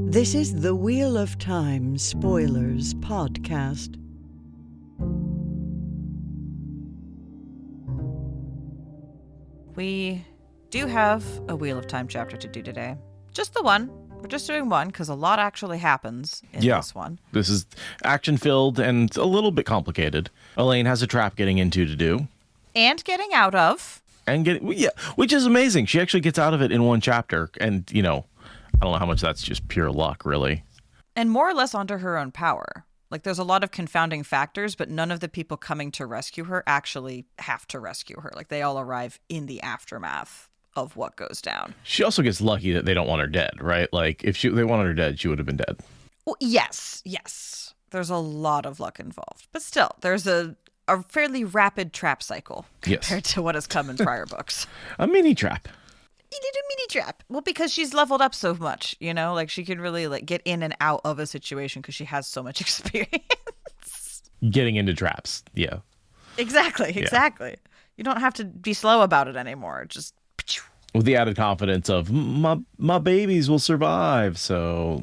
This is the Wheel of Time Spoilers podcast. We do have a Wheel of Time chapter to do today. Just the one. We're just doing one because a lot actually happens in this one. This is action-filled and a little bit complicated. Elayne has a trap getting into to do. And getting out of. Which is amazing. She actually gets out of it in one chapter. And, I don't know how much that's just pure luck, really. And more or less under her own power. Like, there's a lot of confounding factors, but none of the people coming to rescue her actually have to rescue her. Like, they all arrive in the aftermath of what goes down. She also gets lucky that they don't want her dead, right? Like, if they wanted her dead, she would have been dead. Well, yes. There's a lot of luck involved. But still, there's a fairly rapid trap cycle compared to what has come in prior books. A mini trap. You did a mini trap. Well, because she's leveled up so much, like she can really get in and out of a situation because she has so much experience. Getting into traps. Yeah. Exactly. You don't have to be slow about it anymore. Just with the added confidence of my babies will survive. So,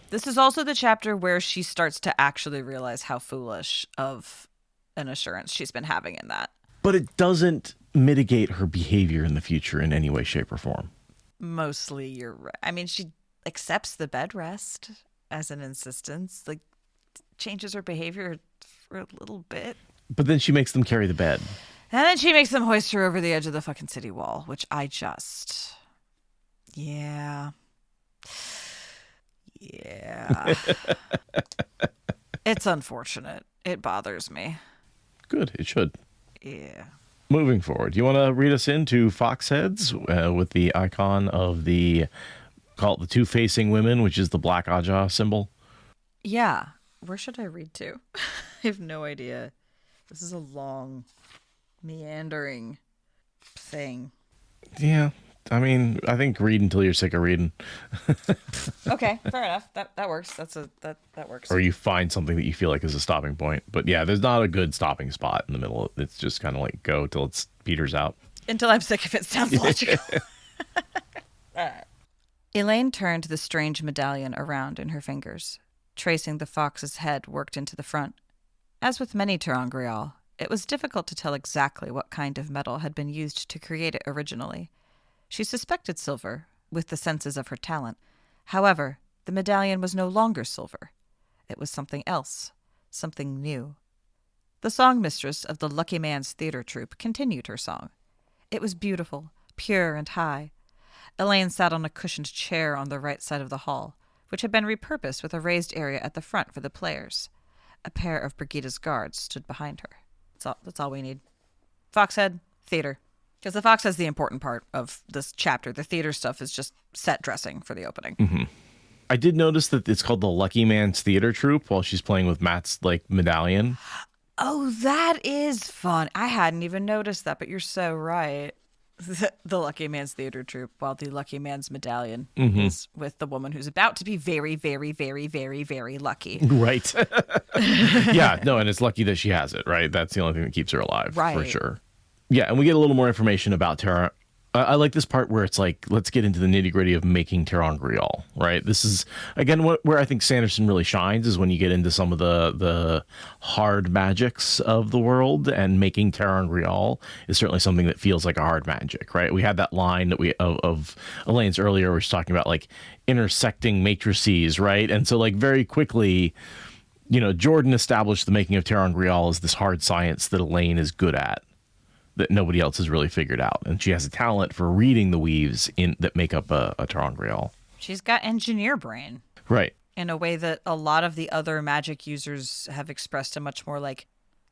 This is also the chapter where she starts to actually realize how foolish of an assurance she's been having in that. But it doesn't mitigate her behavior in the future in any way, shape, or form. Mostly, you're right. I mean, she accepts the bed rest as an insistence, changes her behavior for a little bit. But then she makes them carry the bed. And then she makes them hoist her over the edge of the fucking city wall, which Yeah. It's unfortunate. It bothers me. Good. It should. Yeah. Moving forward, you want to read us into Foxheads with the icon of call it the two facing women, which is the black Aja symbol? Yeah. Where should I read to? I have no idea. This is a long, meandering thing. Yeah. I mean, I think read until you're sick of reading. Okay, fair enough. That works. That works. Or you find something that you feel like is a stopping point. But yeah, there's not a good stopping spot in the middle. It's just kind of go till it peters out. Until I'm sick of it. Sounds logical. All right. Elayne turned the strange medallion around in her fingers, tracing the fox's head worked into the front. As with many ter'angreal, it was difficult to tell exactly what kind of metal had been used to create it originally. She suspected silver, with the senses of her talent. However, the medallion was no longer silver. It was something else, something new. The songmistress of the Lucky Man's theater troupe continued her song. It was beautiful, pure, and high. Elayne sat on a cushioned chair on the right side of the hall, which had been repurposed with a raised area at the front for the players. A pair of Brigida's guards stood behind her. That's all we need. Foxhead, theater. Because the fox has the important part of this chapter. The theater stuff is just set dressing for the opening. Mm-hmm. I did notice that it's called the Lucky Man's Theater Troupe while she's playing with Matt's medallion. Oh, that is fun. I hadn't even noticed that, but you're so right. The Lucky Man's Theater Troupe while the Lucky Man's medallion is with the woman who's about to be very, very, very, very, very lucky. Right. Yeah, no, and it's lucky that she has it, right? That's the only thing that keeps her alive, right. For sure. Yeah, and we get a little more information about Terra. I like this part where it's let's get into the nitty-gritty of making ter'angreal, right? This is, again, where I think Sanderson really shines is when you get into some of the hard magics of the world, and making ter'angreal is certainly something that feels like a hard magic, right? We had that line that of Elayne's earlier where she's talking about, intersecting matrices, right? And so, very quickly, Jordan established the making of ter'angreal as this hard science that Elayne is good at, that nobody else has really figured out. And she has a talent for reading the weaves that make up a ter'angreal. She's got engineer brain. Right. In a way that a lot of the other magic users have expressed a much more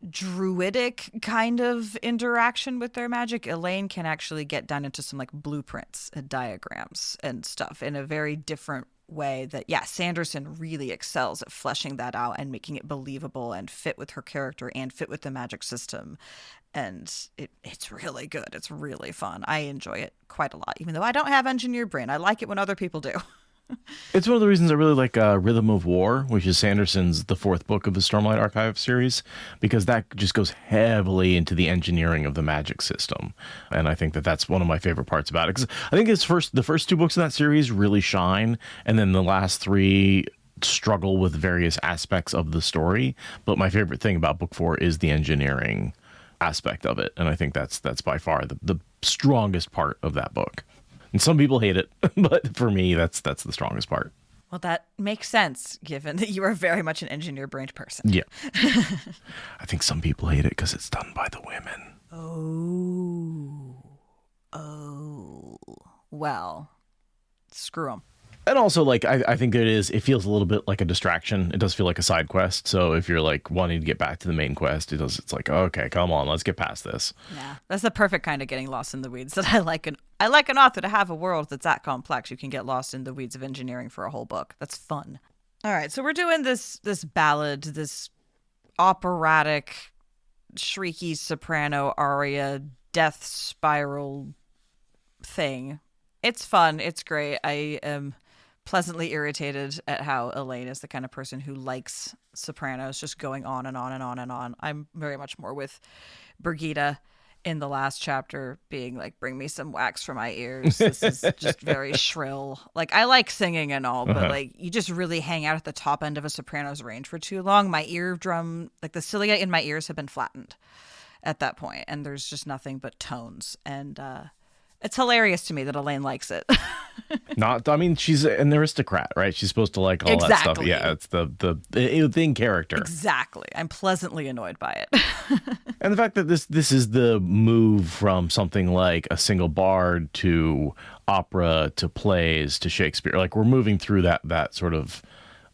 druidic kind of interaction with their magic. Elayne can actually get down into some blueprints and diagrams and stuff in a very different way that, Sanderson really excels at fleshing that out and making it believable and fit with her character and fit with the magic system. And it's really good. It's really fun. I enjoy it quite a lot, even though I don't have engineer brain. I like it when other people do. It's one of the reasons I really like Rhythm of War, which is Sanderson's the fourth book of the Stormlight Archive series, because that just goes heavily into the engineering of the magic system. And I think that that's one of my favorite parts about it. Because I think the first two books in that series really shine, and then the last three struggle with various aspects of the story. But my favorite thing about book 4 is the engineering aspect of it. And I think that's by far the strongest part of that book. And some people hate it, but for me, that's the strongest part. Well, that makes sense, given that you are very much an engineer-brained person. Yeah. I think some people hate it because it's done by the women. Oh. Well, screw them. And also, like, I think it feels a little bit like a distraction. It does feel like a side quest. So if you're, like, wanting to get back to the main quest, it's like, okay, come on, let's get past this. Yeah, that's the perfect kind of getting lost in the weeds that I like. I like an author to have a world that's that complex. You can get lost in the weeds of engineering for a whole book. That's fun. All right, so we're doing this ballad, this operatic, shrieky soprano aria, death spiral thing. It's fun. It's great. I am pleasantly irritated at how Elayne is the kind of person who likes sopranos just going on and on and on and on. I'm very much more with Brigida in the last chapter being like, bring me some wax for my ears. This is just very shrill. Like, I like singing and all, but like, you just really hang out at the top end of a soprano's range for too long. My eardrum, like the cilia in my ears have been flattened at that point, and there's just nothing but tones. And it's hilarious to me that Elayne likes it. She's an aristocrat, right? She's supposed to like all that stuff. Yeah, it's the in character. Exactly. I'm pleasantly annoyed by it. And the fact that this is the move from something like a single bard to opera to plays to Shakespeare. Like, we're moving through that sort of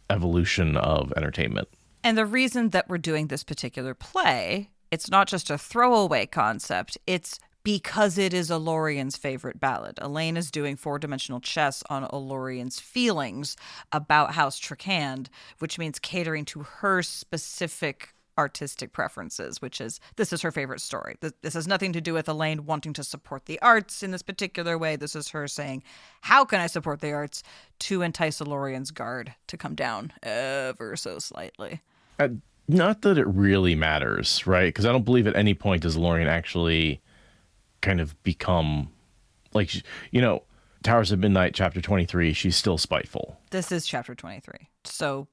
evolution of entertainment. And the reason that we're doing this particular play, it's not just a throwaway concept. It's because it is Elorian's favorite ballad. Elayne is doing four-dimensional chess on Elorian's feelings about House Trakand, which means catering to her specific artistic preferences, which is, this is her favorite story. This has nothing to do with Elayne wanting to support the arts in this particular way. This is her saying, how can I support the arts to entice Elorian's guard to come down ever so slightly? Not that it really matters, right? Because I don't believe at any point does Elorian actually kind of become like, Towers of Midnight, chapter 23, she's still spiteful. This is chapter 23, so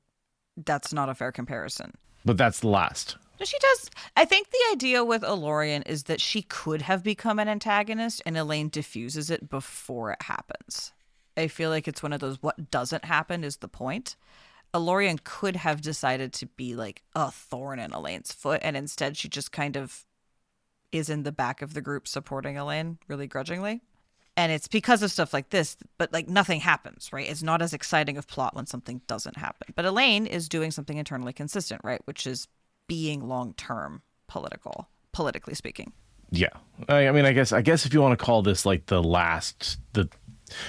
that's not a fair comparison. But that's the last. She does. I think the idea with Elorian is that she could have become an antagonist, and Elayne diffuses it before it happens. I feel like it's one of those what doesn't happen is the point. Elorian could have decided to be like a thorn in Elaine's foot, and instead she just kind of is in the back of the group supporting Elayne really grudgingly. And it's because of stuff like this, but like nothing happens, right? It's not as exciting of plot when something doesn't happen. But Elayne is doing something internally consistent, right? Which is being long-term politically speaking. Yeah. I guess if you want to call this like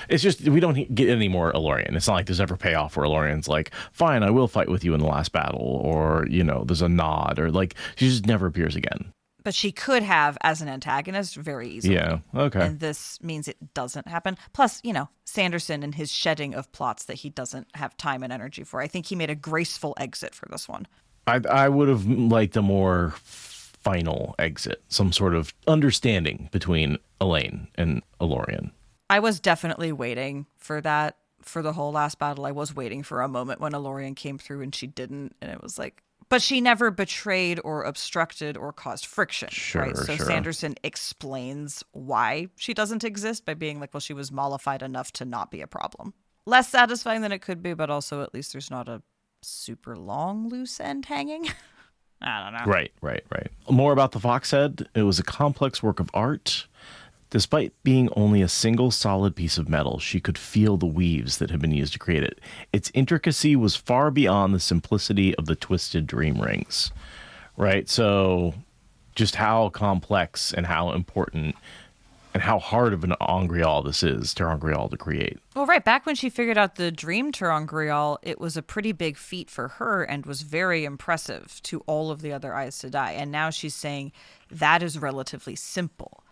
it's just, we don't get any more Elorian. It's not like there's ever payoff where Elorian's like, fine, I will fight with you in the last battle. Or, there's a nod, or like, she just never appears again. But she could have as an antagonist very easily. Yeah, okay. And this means it doesn't happen. Plus, Sanderson and his shedding of plots that he doesn't have time and energy for. I think he made a graceful exit for this one. I would have liked a more final exit, some sort of understanding between Elayne and Elorian. I was definitely waiting for that for the whole last battle. I was waiting for a moment when Elorian came through and she didn't. And it was like, but she never betrayed or obstructed or caused friction, right? So sure. Sanderson explains why she doesn't exist by being like, well, she was mollified enough to not be a problem. Less satisfying than it could be, but also at least there's not a super long loose end hanging. I don't know. Right. More about the Foxhead. It was a complex work of art. Despite being only a single solid piece of metal, she could feel the weaves that had been used to create it. Its intricacy was far beyond the simplicity of the twisted dream rings, right? So just how complex and how important and how hard of an Angreal this is, Terangreal, to create. Well, right. Back when she figured out the dream Terangreal, it was a pretty big feat for her and was very impressive to all of the other Aes Sedai. And now she's saying that is relatively simple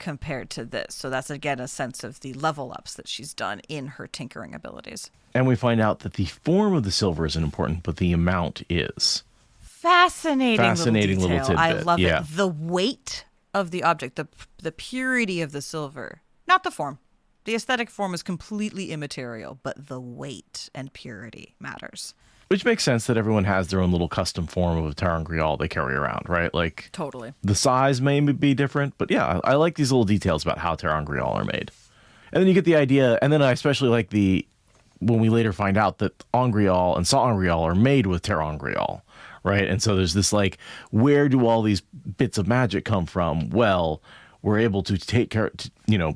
compared to this. So that's, again, a sense of the level ups that she's done in her tinkering abilities. And we find out that the form of the silver isn't important, but the amount is. Fascinating little tidbit. I love yeah. it. The weight of the object, the purity of the silver, not the form. The aesthetic form is completely immaterial, but the weight and purity matters. Which makes sense that everyone has their own little custom form of a ter'angreal they carry around, right? Like, totally. The size may be different, but yeah, I like these little details about how ter'angreal are made. And then you get the idea, and then I especially like when we later find out that angreal and sa'angreal are made with ter'angreal, right? And so there's this like, where do all these bits of magic come from? Well, we're able to take care,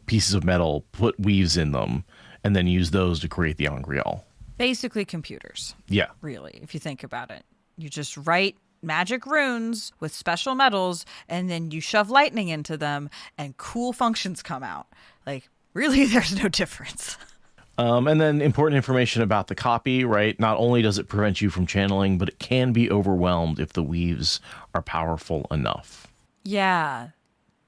pieces of metal, put weaves in them, and then use those to create the angreal. Basically computers. Yeah. Really, if you think about it. You just write magic runes with special metals, and then you shove lightning into them, and cool functions come out. Like, really, there's no difference. And then important information about the copy, right? Not only does it prevent you from channeling, but it can be overwhelmed if the weaves are powerful enough. Yeah.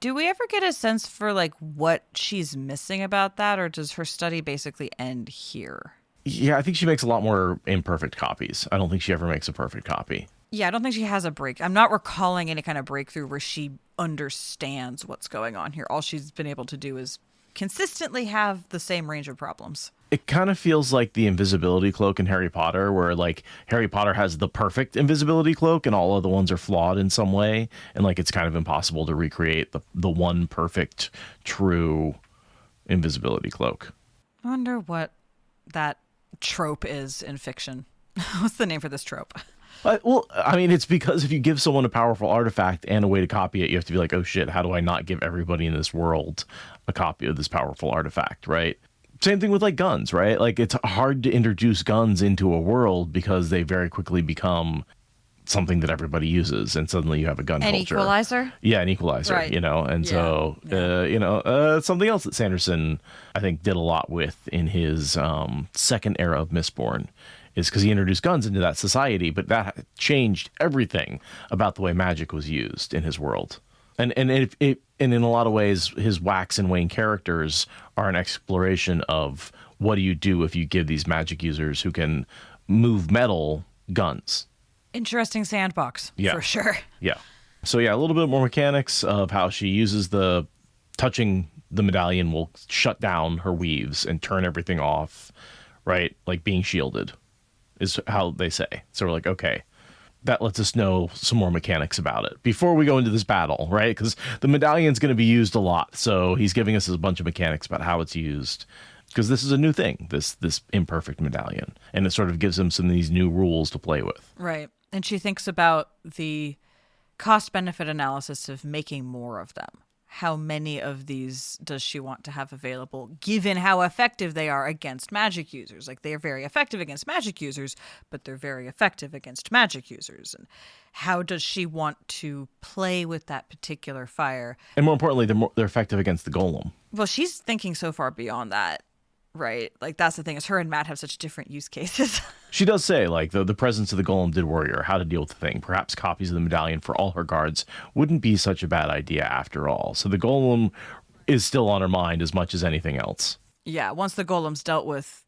Do we ever get a sense for, like, what she's missing about that, or does her study basically end here? Yeah, I think she makes a lot more imperfect copies. I don't think she ever makes a perfect copy. Yeah, I don't think she has a break. I'm not recalling any kind of breakthrough where she understands what's going on here. All she's been able to do is consistently have the same range of problems. It kind of feels like the invisibility cloak in Harry Potter, where like Harry Potter has the perfect invisibility cloak and all other ones are flawed in some way. And like it's kind of impossible to recreate the one perfect, true invisibility cloak. I wonder what that trope is in fiction. What's the name for this trope? Well, I mean, it's because if you give someone a powerful artifact and a way to copy it, you have to be like, oh shit, how do I not give everybody in this world a copy of this powerful artifact, right? Same thing with like guns, right? Like it's hard to introduce guns into a world because they very quickly become something that everybody uses, and suddenly you have a gun culture. An equalizer? Yeah, an equalizer, right. And so, something else that Sanderson, I think, did a lot with in his second era of Mistborn is because he introduced guns into that society, but that changed everything about the way magic was used in his world. And in a lot of ways, his Wax and Wane characters are an exploration of what do you do if you give these magic users who can move metal guns. Interesting sandbox, for sure. Yeah. So yeah, a little bit more mechanics of how she uses touching the medallion will shut down her weaves and turn everything off, right? Like being shielded is how they say. So we're like, okay, that lets us know some more mechanics about it before we go into this battle, right? Because the medallion's going to be used a lot. So he's giving us a bunch of mechanics about how it's used. Because this is a new thing, this imperfect medallion. And it sort of gives him some of these new rules to play with. Right. And she thinks about the cost-benefit analysis of making more of them. How many of these does she want to have available, given how effective they are against magic users? Like, they are very effective against magic users, but they're very effective against magic users. And how does she want to play with that particular fire? And more importantly, they're effective against the golem. Well, she's thinking so far beyond that. Right. Like, that's the thing, is her and Matt have such different use cases. She does say, like, the presence of the golem did worry her how to deal with the thing. Perhaps copies of the medallion for all her guards wouldn't be such a bad idea after all. So the golem is still on her mind as much as anything else. Yeah, once the golem's dealt with,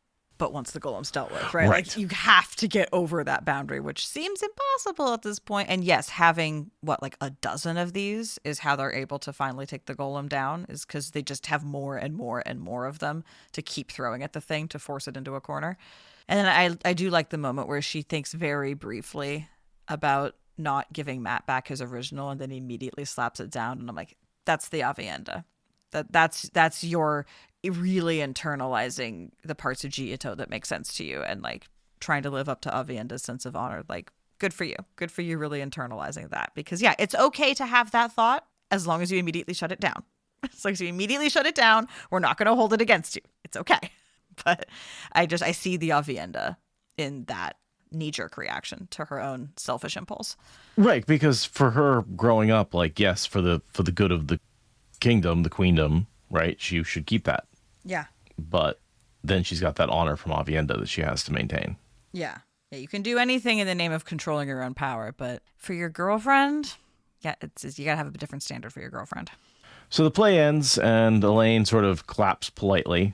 right? Like, you have to get over that boundary, which seems impossible at this point. And yes, having, like a dozen of these is how they're able to finally take the golem down, is because they just have more and more and more of them to keep throwing at the thing to force it into a corner. And then I do like the moment where she thinks very briefly about not giving Matt back his original and then immediately slaps it down. And I'm like, that's the Avienda. That's your really internalizing the parts of Giotto that make sense to you and like trying to live up to Avienda's sense of honor. Like, good for you really internalizing that, because yeah, it's okay to have that thought as long as you immediately shut it down. As long as you immediately shut it down, we're not going to hold it against you. It's okay. But I see the Avienda in that knee-jerk reaction to her own selfish impulse. Right, because for her growing up, like, yes, for the good of the kingdom, the queendom, right, she should keep that. Yeah. But then she's got that honor from Avienda that she has to maintain. Yeah. Yeah, you can do anything in the name of controlling your own power, but for your girlfriend, yeah, you got to have a different standard for your girlfriend. So the play ends, and Elayne sort of claps politely.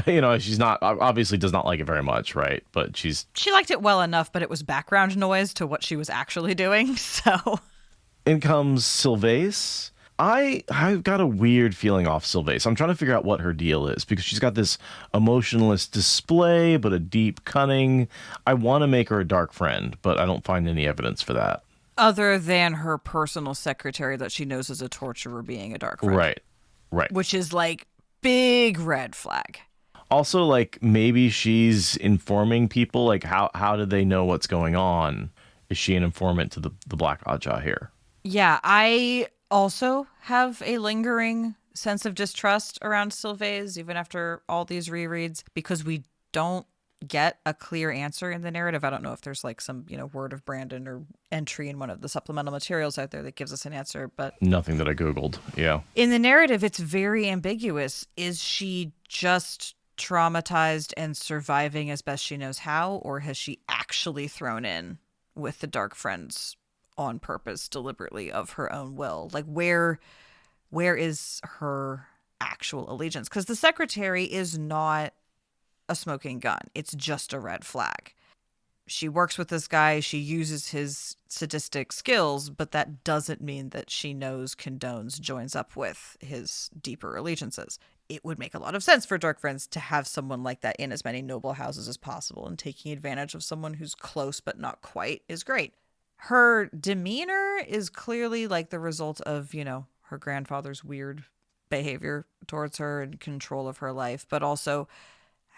She's not obviously does not like it very much, right? But she liked it well enough, but it was background noise to what she was actually doing. So in comes Sylvace. I've got a weird feeling off Sylvace. I'm trying to figure out what her deal is because she's got this emotionless display, but a deep cunning. I want to make her a dark friend, but I don't find any evidence for that. Other than her personal secretary that she knows is a torturer being a dark friend. Right. Which is like big red flag. Also, like maybe she's informing people. Like how do they know what's going on? Is she an informant to the Black Oddjaw here? Yeah, I also have a lingering sense of distrust around Sylvace, even after all these rereads, because we don't get a clear answer in the narrative. I don't know if there's like some, word of Brandon or entry in one of the supplemental materials out there that gives us an answer, but nothing that I Googled. Yeah. In the narrative, it's very ambiguous. Is she just traumatized and surviving as best she knows how, or has she actually thrown in with the dark friends on purpose, deliberately, of her own will? Like where is her actual allegiance? Because the secretary is not a smoking gun. It's just a red flag. She works with this guy. She uses his sadistic skills, but that doesn't mean that she knows, condones, joins up with his deeper allegiances. It would make a lot of sense for dark friends to have someone like that in as many noble houses as possible, and taking advantage of someone who's close but not quite is great. Her demeanor is clearly like the result of, her grandfather's weird behavior towards her and control of her life, but also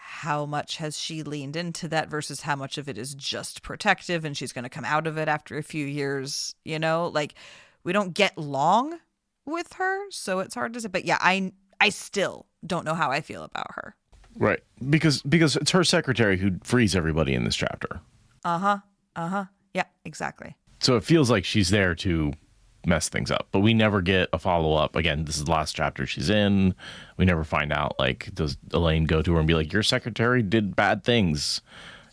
how much has she leaned into that versus how much of it is just protective and she's going to come out of it after a few years, like we don't get long with her. So it's hard to say, but yeah, I still don't know how I feel about her. Right. Because it's her secretary who frees everybody in this chapter. Yeah, exactly. So it feels like she's there to mess things up, but we never get a follow-up. Again, this is the last chapter she's in. We never find out, like, does Elayne go to her and be like, your secretary did bad things,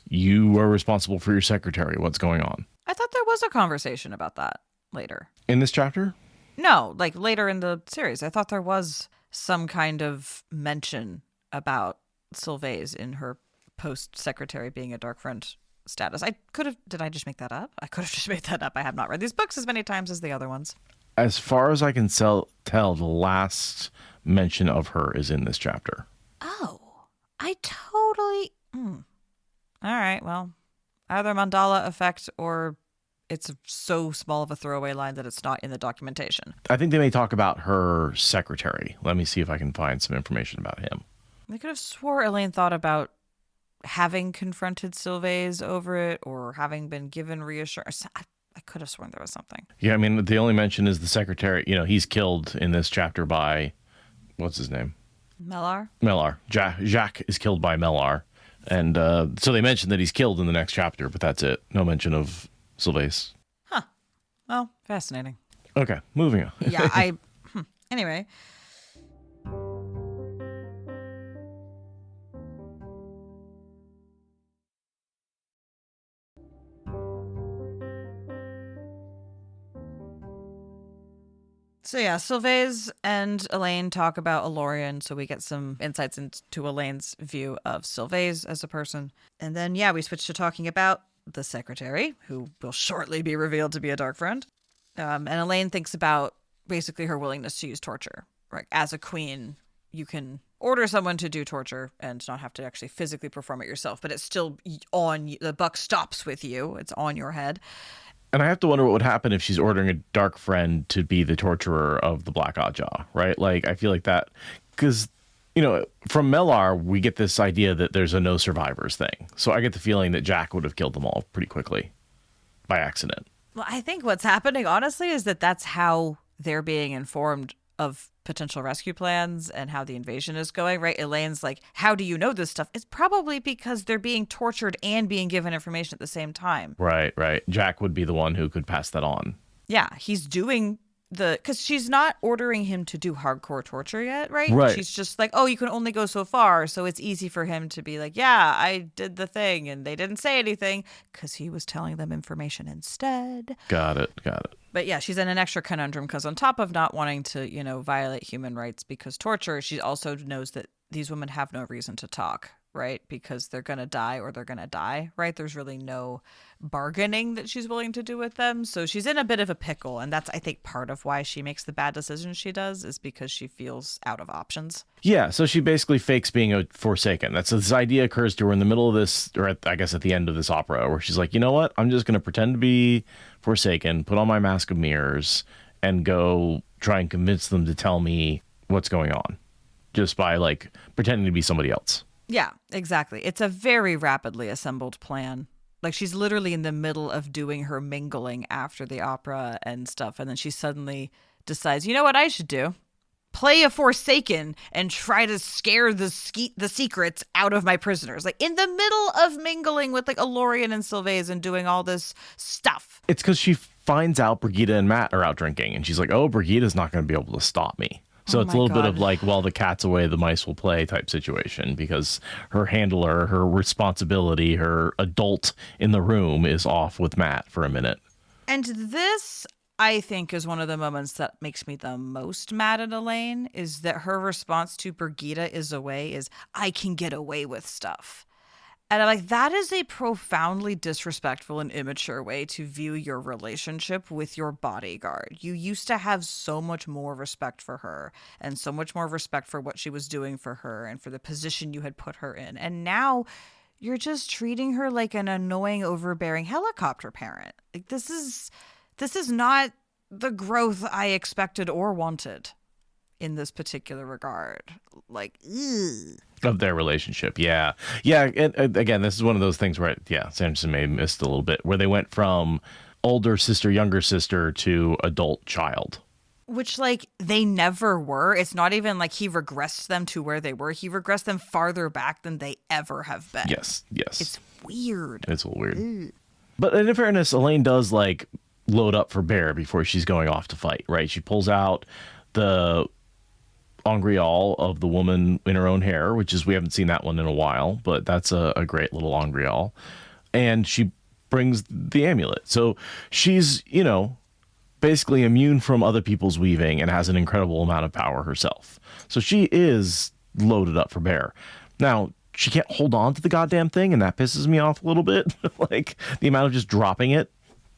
you are responsible for your secretary, what's going on? I thought there was a conversation about that later in this chapter. No, like later in the series. I thought there was some kind of mention about Sylvace in her post-secretary being a dark friend status. Did I just make that up? I could have just made that up. I have not read these books as many times as the other ones. As far as I can tell, the last mention of her is in this chapter. Oh, I totally... All right, well, either Mandala effect or it's so small of a throwaway line that it's not in the documentation. I think they may talk about her secretary. Let me see if I can find some information about him. I could have swore Elayne thought about having confronted Sylvace over it or having been given reassurance. I could have sworn there was something. Yeah, I mean, the only mention is the secretary. He's killed in this chapter by, what's his name? Mellar? Mellar. Jacques is killed by Mellar. And so they mentioned that he's killed in the next chapter, but that's it. No mention of Sylvace. Huh. Well, fascinating. Okay, moving on. Yeah, Anyway. So yeah, Sylvace and Elayne talk about Elorian, so we get some insights into Elaine's view of Sylvace as a person. And then, we switch to talking about the secretary, who will shortly be revealed to be a dark friend. And Elayne thinks about basically her willingness to use torture. Right? As a queen, you can order someone to do torture and not have to actually physically perform it yourself, but it's still on you. The buck stops with you. It's on your head. And I have to wonder what would happen if she's ordering a dark friend to be the torturer of the Black Oddjaw, right? Like, I feel like that, because, from Mellar, we get this idea that there's a no survivors thing. So I get the feeling that Jack would have killed them all pretty quickly by accident. Well, I think what's happening, honestly, is that's how they're being informed of potential rescue plans and how the invasion is going, right? Elaine's like, how do you know this stuff? It's probably because they're being tortured and being given information at the same time. Right. Jack would be the one who could pass that on. Yeah, he's doing because she's not ordering him to do hardcore torture yet, right? Right. She's just like, oh, you can only go so far. So it's easy for him to be like, yeah, I did the thing. And they didn't say anything because he was telling them information instead. Got it. But yeah, she's in an extra conundrum because on top of not wanting to, violate human rights because torture, she also knows that these women have no reason to talk, right? Because they're going to die or they're going to die, right? There's really no bargaining that she's willing to do with them. So she's in a bit of a pickle. And that's, I think, part of why she makes the bad decisions she does is because she feels out of options. Yeah, so she basically fakes being a Forsaken. This idea occurs to her in the middle of this, or I guess at the end of this opera, where she's like, you know what? I'm just going to pretend to be Forsaken, put on my mask of mirrors, and go try and convince them to tell me what's going on, just by like pretending to be somebody else. Yeah, exactly. It's a very rapidly assembled plan. Like she's literally in the middle of doing her mingling after the opera and stuff. And then she suddenly decides, you know what I should do? Play a Forsaken and try to scare the secrets out of my prisoners. Like in the middle of mingling with like Elayne and Sylvain and doing all this stuff. It's because she finds out Brigida and Matt are out drinking. And she's like, oh, Brigida's not going to be able to stop me. So it's a little bit of like, well, the cat's away, the mice will play type situation because her handler, her responsibility, her adult in the room is off with Matt for a minute. And this, I think, is one of the moments that makes me the most mad at Elayne is that her response to Brigida is away is, I can get away with stuff. And I'm like, that is a profoundly disrespectful and immature way to view your relationship with your bodyguard. You used to have so much more respect for her and so much more respect for what she was doing for her and for the position you had put her in. And now you're just treating her like an annoying, overbearing helicopter parent. Like this is not the growth I expected or wanted in this particular regard. Like, ugh. Of their relationship. Yeah. And again, this is one of those things where, Sanderson may have missed a little bit, where they went from older sister, younger sister to adult child. Which, like, they never were. It's not even like he regressed them to where they were. He regressed them farther back than they ever have been. Yes. It's weird. It's a little weird. Ugh. But in fairness, Elayne does, like, load up for bear before she's going off to fight, right? She pulls out the Angreal of the woman in her own hair, which is, we haven't seen that one in a while, but that's a great little Angreal. And she brings the amulet. So she's, basically immune from other people's weaving and has an incredible amount of power herself. So she is loaded up for bear. Now, she can't hold on to the goddamn thing, and that pisses me off a little bit. Like, the amount of just dropping it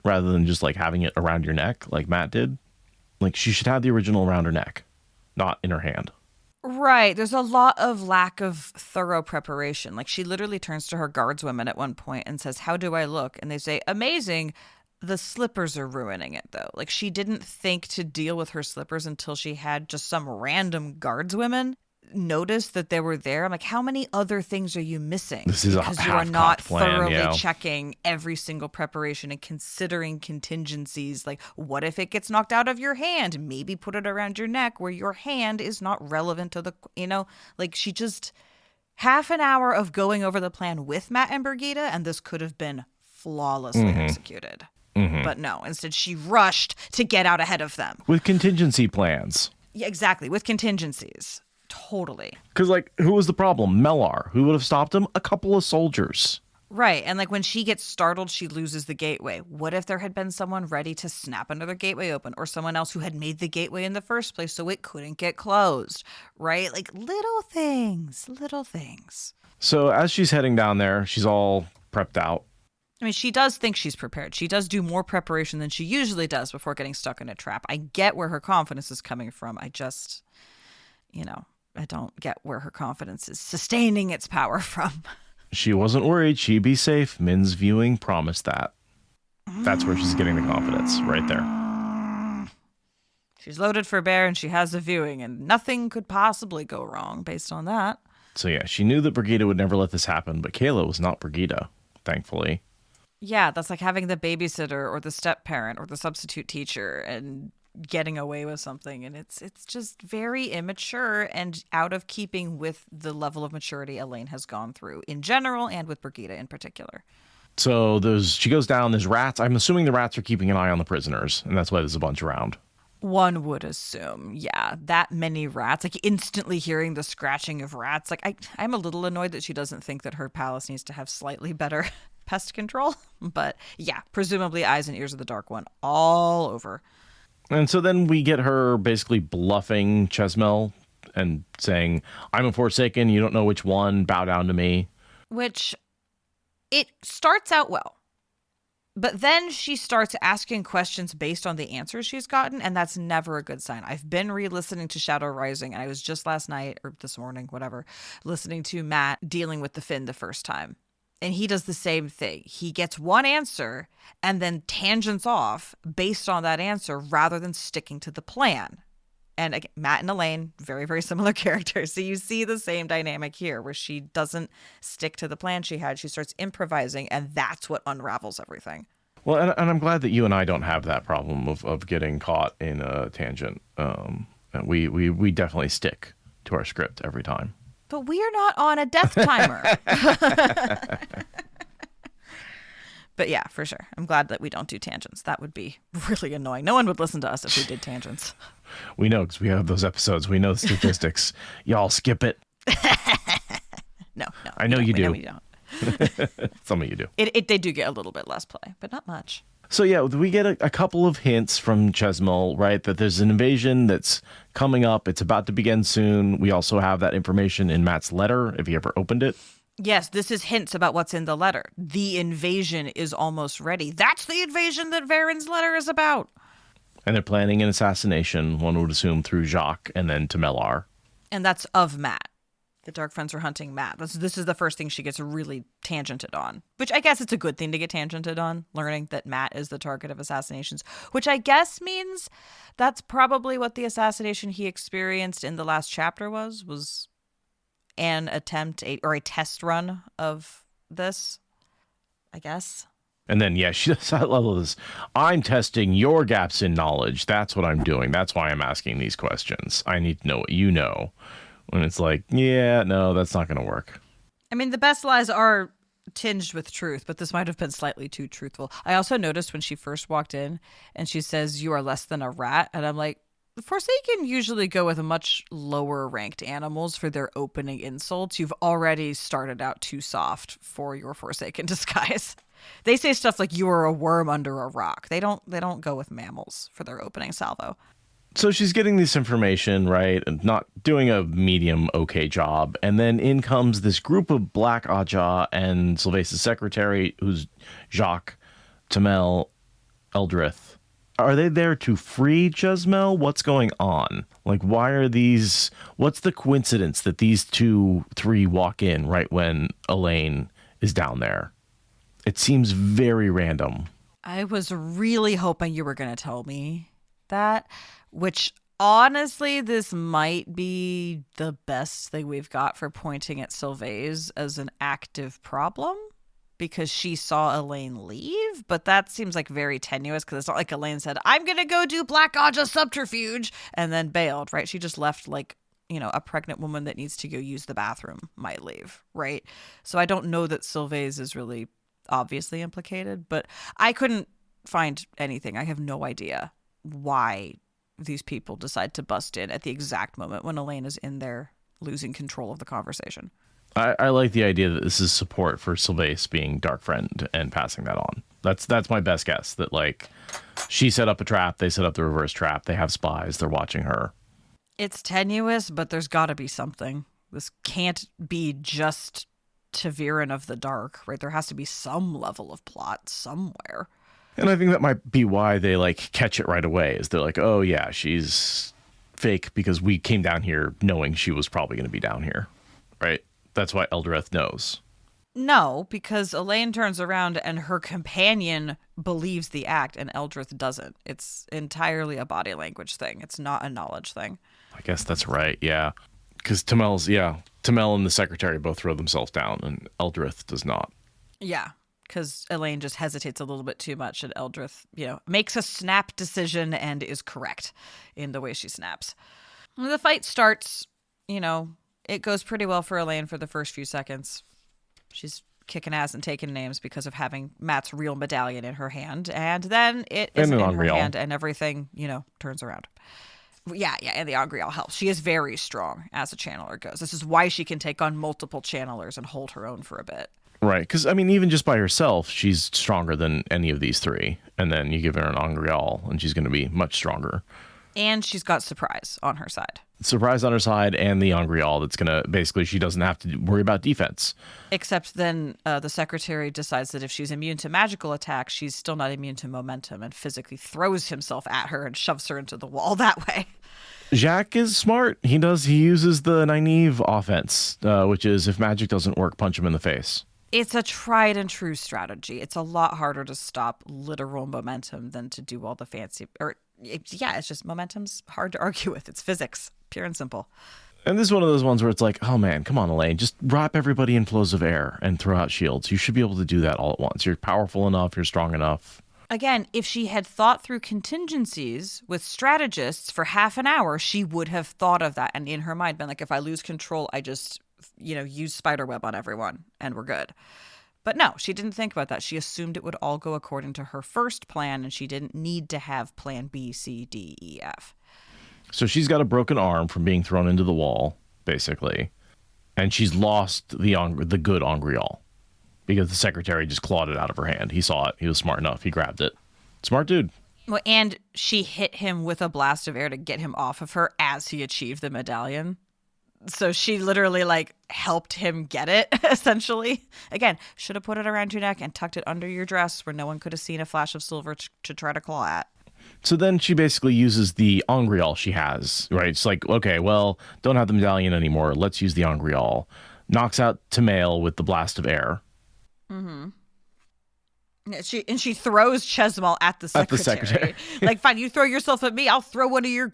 rather than just, like, having it around your neck like Matt did. Like, she should have the original around her neck, not in her hand. Right. There's a lot of lack of thorough preparation. Like, she literally turns to her guardswomen at one point and says, how do I look? And they say, amazing. The slippers are ruining it, though. Like, she didn't think to deal with her slippers until she had just some random guardswomen notice that they were there. I'm like, how many other things are you missing? This is because a you are not thoroughly plan, checking every single preparation and considering contingencies. Like, what if it gets knocked out of your hand? Maybe put it around your neck where your hand is not relevant to the, like, she just half an hour of going over the plan with Matt and Brigida, and this could have been flawlessly executed. But no, instead she rushed to get out ahead of them. With contingency plans. Yeah, exactly. With contingencies. Totally. Because, like, who was the problem? Mellar. Who would have stopped him? A couple of soldiers. Right. And, like, when she gets startled, she loses the gateway. What if there had been someone ready to snap another gateway open, or someone else who had made the gateway in the first place so it couldn't get closed? Right? Like, little things. So as she's heading down there, she's all prepped out. I mean, she does think she's prepared. She does do more preparation than she usually does before getting stuck in a trap. I get where her confidence is coming from. I just, I don't get where her confidence is sustaining its power from. She wasn't worried she'd be safe. Min's viewing promised that. That's where she's getting the confidence, right there. She's loaded for bear and she has a viewing, and nothing could possibly go wrong based on that. So yeah, she knew that Brigida would never let this happen, but Kayla was not Brigida, thankfully. Yeah, that's like having the babysitter or the step-parent or the substitute teacher and getting away with something. And it's just very immature and out of keeping with the level of maturity Elayne has gone through in general and with Brigida in particular. So she goes down, there's rats. I'm assuming the rats are keeping an eye on the prisoners, and that's why there's a bunch around. One would assume, yeah, that many rats, like instantly hearing the scratching of rats. Like I'm a little annoyed that she doesn't think that her palace needs to have slightly better pest control. But yeah, presumably eyes and ears of the Dark One all over. And so then we get her basically bluffing Chesmel and saying, I'm a Forsaken, you don't know which one, bow down to me. Which, it starts out well. But then she starts asking questions based on the answers she's gotten, and that's never a good sign. I've been re-listening to Shadow Rising, and I was just last night, or this morning, whatever, listening to Matt dealing with the Finn the first time. And he does the same thing. He gets one answer and then tangents off based on that answer rather than sticking to the plan. And again, Matt and Elayne, very, very similar characters. So you see the same dynamic here where she doesn't stick to the plan she had. She starts improvising, and that's what unravels everything. Well, and I'm glad that you and I don't have that problem of getting caught in a tangent. We definitely stick to our script every time. But we are not on a death timer. But yeah, for sure. I'm glad that we don't do tangents. That would be really annoying. No one would listen to us if we did tangents. We know because we have those episodes. We know the statistics. Y'all skip it. No. I know you do. No, we don't. Some of you do. They do get a little bit less play, but not much. So yeah, we get a couple of hints from Chesmel, right? That there's an invasion that's coming up. It's about to begin soon. We also have that information in Matt's letter, if he ever opened it. Yes, this is hints about what's in the letter. The invasion is almost ready. That's the invasion that Varen's letter is about. And they're planning an assassination, one would assume, through Jacques and then to Melar. And that's of Matt. The Dark Friends are hunting Matt. This is the first thing she gets really tangented on, which I guess it's a good thing to get tangented on, learning that Matt is the target of assassinations, which I guess means that's probably what the assassination he experienced in the last chapter was an attempt or a test run of this, I guess. And then, yeah, she does. I love this. I'm testing your gaps in knowledge. That's what I'm doing. That's why I'm asking these questions. I need to know what you know. When it's like, yeah, no, that's not going to work. I mean, the best lies are tinged with truth, but this might have been slightly too truthful. I also noticed when she first walked in and she says, you are less than a rat. And I'm like, the Forsaken usually go with much lower ranked animals for their opening insults. You've already started out too soft for your Forsaken disguise. They say stuff like you are a worm under a rock. They don't go with mammals for their opening salvo. So she's getting this information, right, and not doing a medium okay job. And then in comes this group of Black Aja and Sylvace's secretary, who's Jacques, Tamel, Eldrith. Are they there to free Chesmel? What's going on? Like, why are these... What's the coincidence that these 3 walk in right when Elayne is down there? It seems very random. I was really hoping you were going to tell me that, which honestly, this might be the best thing we've got for pointing at Sylvace as an active problem. Because she saw Elayne leave, but that seems like very tenuous because it's not like Elayne said, I'm going to go do Black Aja subterfuge and then bailed, right? She just left like, a pregnant woman that needs to go use the bathroom might leave, right? So I don't know that Sylvace is really obviously implicated, but I couldn't find anything. I have no idea why these people decide to bust in at the exact moment when Elayne is in there losing control of the conversation. I like the idea that this is support for Sylvace being Dark Friend and passing that on. That's my best guess, that like she set up a trap, they set up the reverse trap, they have spies, they're watching her. It's tenuous, but there's got to be something. This can't be just Ta'Veren of the Dark, right? There has to be some level of plot somewhere. And I think that might be why they like catch it right away, is they're like, oh yeah, she's fake because we came down here knowing she was probably going to be down here, right? That's why Eldrith knows. No, because Elayne turns around and her companion believes the act and Eldrith doesn't. It's entirely a body language thing. It's not a knowledge thing. I guess that's right, yeah. Because Tamel and the secretary both throw themselves down and Eldrith does not. Yeah, because Elayne just hesitates a little bit too much and Eldrith, makes a snap decision and is correct in the way she snaps. When the fight starts, it goes pretty well for Elayne for the first few seconds. She's kicking ass and taking names because of having Matt's real medallion in her hand. And then it And isn't an in her Angreal. hand and everything, turns around. Yeah, and the Angreal helps. She is very strong as a channeler goes. This is why she can take on multiple channelers and hold her own for a bit. Right, because, even just by herself, she's stronger than any of these three. And then you give her an Angreal, and she's going to be much stronger. And she's got Surprise on her side. Surprise on her side, and the Angreal that's going to, basically, she doesn't have to worry about defense. Except then the secretary decides that if she's immune to magical attacks, she's still not immune to momentum and physically throws himself at her and shoves her into the wall that way. Jacques is smart. He uses the Nynaeve offense, which is if magic doesn't work, punch him in the face. It's a tried and true strategy. It's a lot harder to stop literal momentum than to do all the fancy, it's just momentum's hard to argue with. It's physics, pure and simple. And this is one of those ones where it's like, oh man, come on, Elayne, just wrap everybody in flows of air and throw out shields. You should be able to do that all at once. You're powerful enough. You're strong enough. Again, if she had thought through contingencies with strategists for half an hour, she would have thought of that. And in her mind, been like, if I lose control, I just, use spiderweb on everyone and we're good. But no, she didn't think about that. She assumed it would all go according to her first plan, and she didn't need to have plan B, C, D, E, F. So she's got a broken arm from being thrown into the wall, basically. And she's lost the good Angreal because the secretary just clawed it out of her hand. He saw it. He was smart enough. He grabbed it. Smart dude. Well, and she hit him with a blast of air to get him off of her as he achieved the medallion. So she literally helped him get it, essentially. Again, should have put it around your neck and tucked it under your dress where no one could have seen a flash of silver to try to claw at. So then she basically uses the Angreal she has, right? It's like, okay, well, don't have the medallion anymore. Let's use the Angreal. Knocks out Tamail with the blast of air. Mm-hmm. She throws Chesmal at the secretary. Fine, you throw yourself at me, I'll throw one of your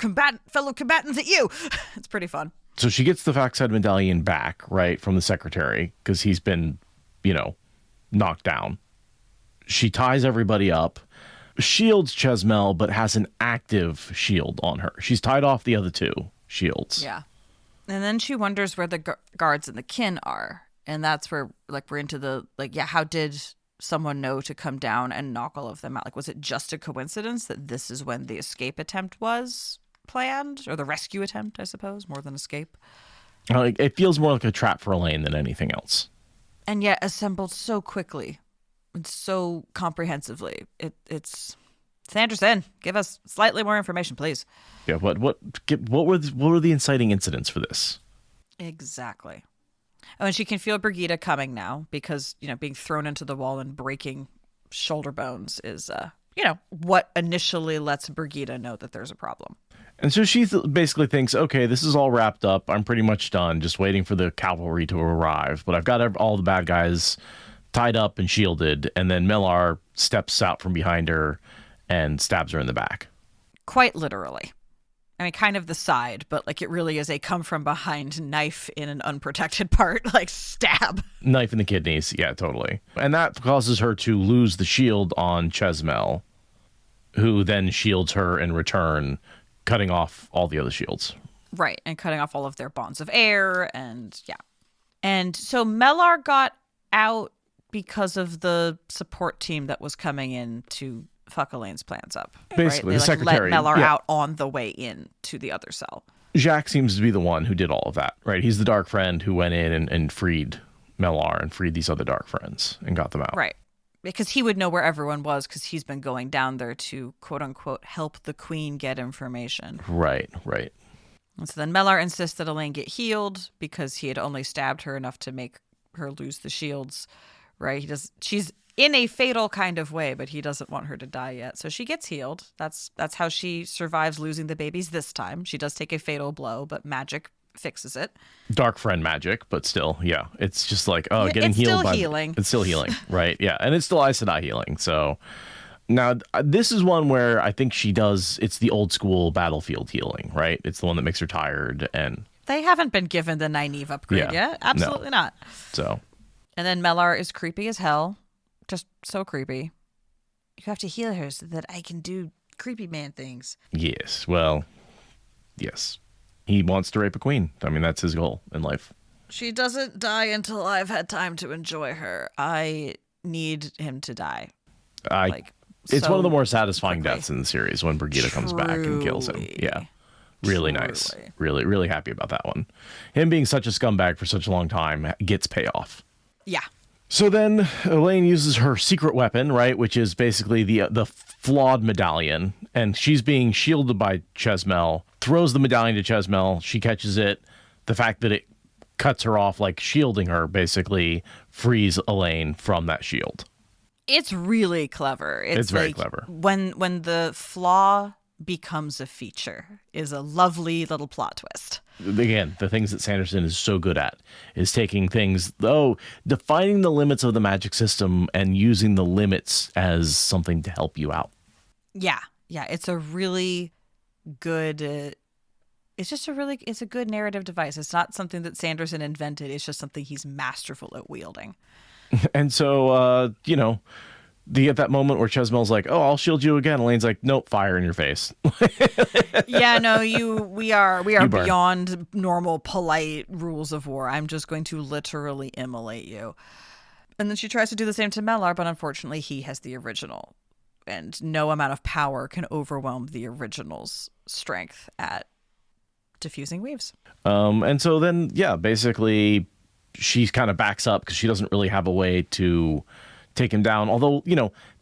fellow combatants at you. It's pretty fun. So she gets the Foxhead medallion back, right, from the secretary, because he's been, knocked down. She ties everybody up, shields Chesmal, but has an active shield on her. She's tied off the other two shields. Yeah. And then she wonders where the guards and the kin are. And that's where, we're into the, how did someone know to come down and knock all of them out? Was it just a coincidence that this is when the escape attempt was planned, or the rescue attempt, I suppose, more than escape? It feels more like a trap for Elayne than anything else. And yet assembled so quickly and so comprehensively. It's Sanderson, give us slightly more information, please. Yeah, what were the inciting incidents for this? Exactly. Oh, and she can feel Brigida coming now because, being thrown into the wall and breaking shoulder bones is, what initially lets Brigida know that there's a problem. And so she basically thinks, okay, this is all wrapped up. I'm pretty much done, just waiting for the cavalry to arrive. But I've got all the bad guys tied up and shielded. And then Mellar steps out from behind her and stabs her in the back. Quite literally. I mean, kind of the side, but it really is a come from behind knife in an unprotected part, stab. Knife in the kidneys. Yeah, totally. And that causes her to lose the shield on Chesmal, who then shields her in return, cutting off all the other shields. Right, and cutting off all of their bonds of air, and yeah. And so Mellar got out because of the support team that was coming in to fuck Elaine's plans up. Basically, right? the secretary. Let Mellar out on the way in to the other cell. Jacques seems to be the one who did all of that, right? He's the dark friend who went in and freed Mellar and freed these other dark friends and got them out. Right. Because he would know where everyone was because he's been going down there to, quote unquote, help the queen get information. Right. And so then Mellar insists that Elayne get healed because he had only stabbed her enough to make her lose the shields, right? She's in a fatal kind of way, but he doesn't want her to die yet. So she gets healed. That's how she survives losing the babies this time. She does take a fatal blow, but magic fixes it. Dark friend magic, but still, yeah. It's just getting it's healed. Still healing. It's still healing, right? Yeah, and it's still Aes Sedai healing. So now this is one where I think it's the old school battlefield healing, right? It's the one that makes her tired, and they haven't been given the Nynaeve upgrade yet. Absolutely not. So, and then Mellar is creepy as hell. Just so creepy. You have to heal her so that I can do creepy man things. Yes. Well, yes. He wants to rape a queen. I mean, that's his goal in life. She doesn't die until I've had time to enjoy her. I need him to die. It's so one of the more satisfying quickly. deaths in the series when Brigida comes back and kills him. Yeah. Really nice. Really, really happy about that one. Him being such a scumbag for such a long time gets payoff. Yeah. So then Elayne uses her secret weapon, right, which is basically the flawed medallion, and she's being shielded by Chesmel, throws the medallion to Chesmel, she catches it. The fact that it cuts her off, like shielding her, basically frees Elayne from that shield. It's really clever. It's very clever. When the flaw becomes a feature is a lovely little plot twist. Again, the things that Sanderson is so good at is taking things, defining the limits of the magic system and using the limits as something to help you out. Yeah. It's a really good. It's a good narrative device. It's not something that Sanderson invented. It's just something he's masterful at wielding. And so, at that moment where Chesmel's like, "Oh, I'll shield you again." Elayne's like, "Nope, fire in your face." Yeah, no, we are beyond normal polite rules of war. I'm just going to literally immolate you. And then she tries to do the same to Mellar, but unfortunately he has the original. And no amount of power can overwhelm the original's strength at diffusing weaves. And so then, basically she kind of backs up because she doesn't really have a way to take him down. Although,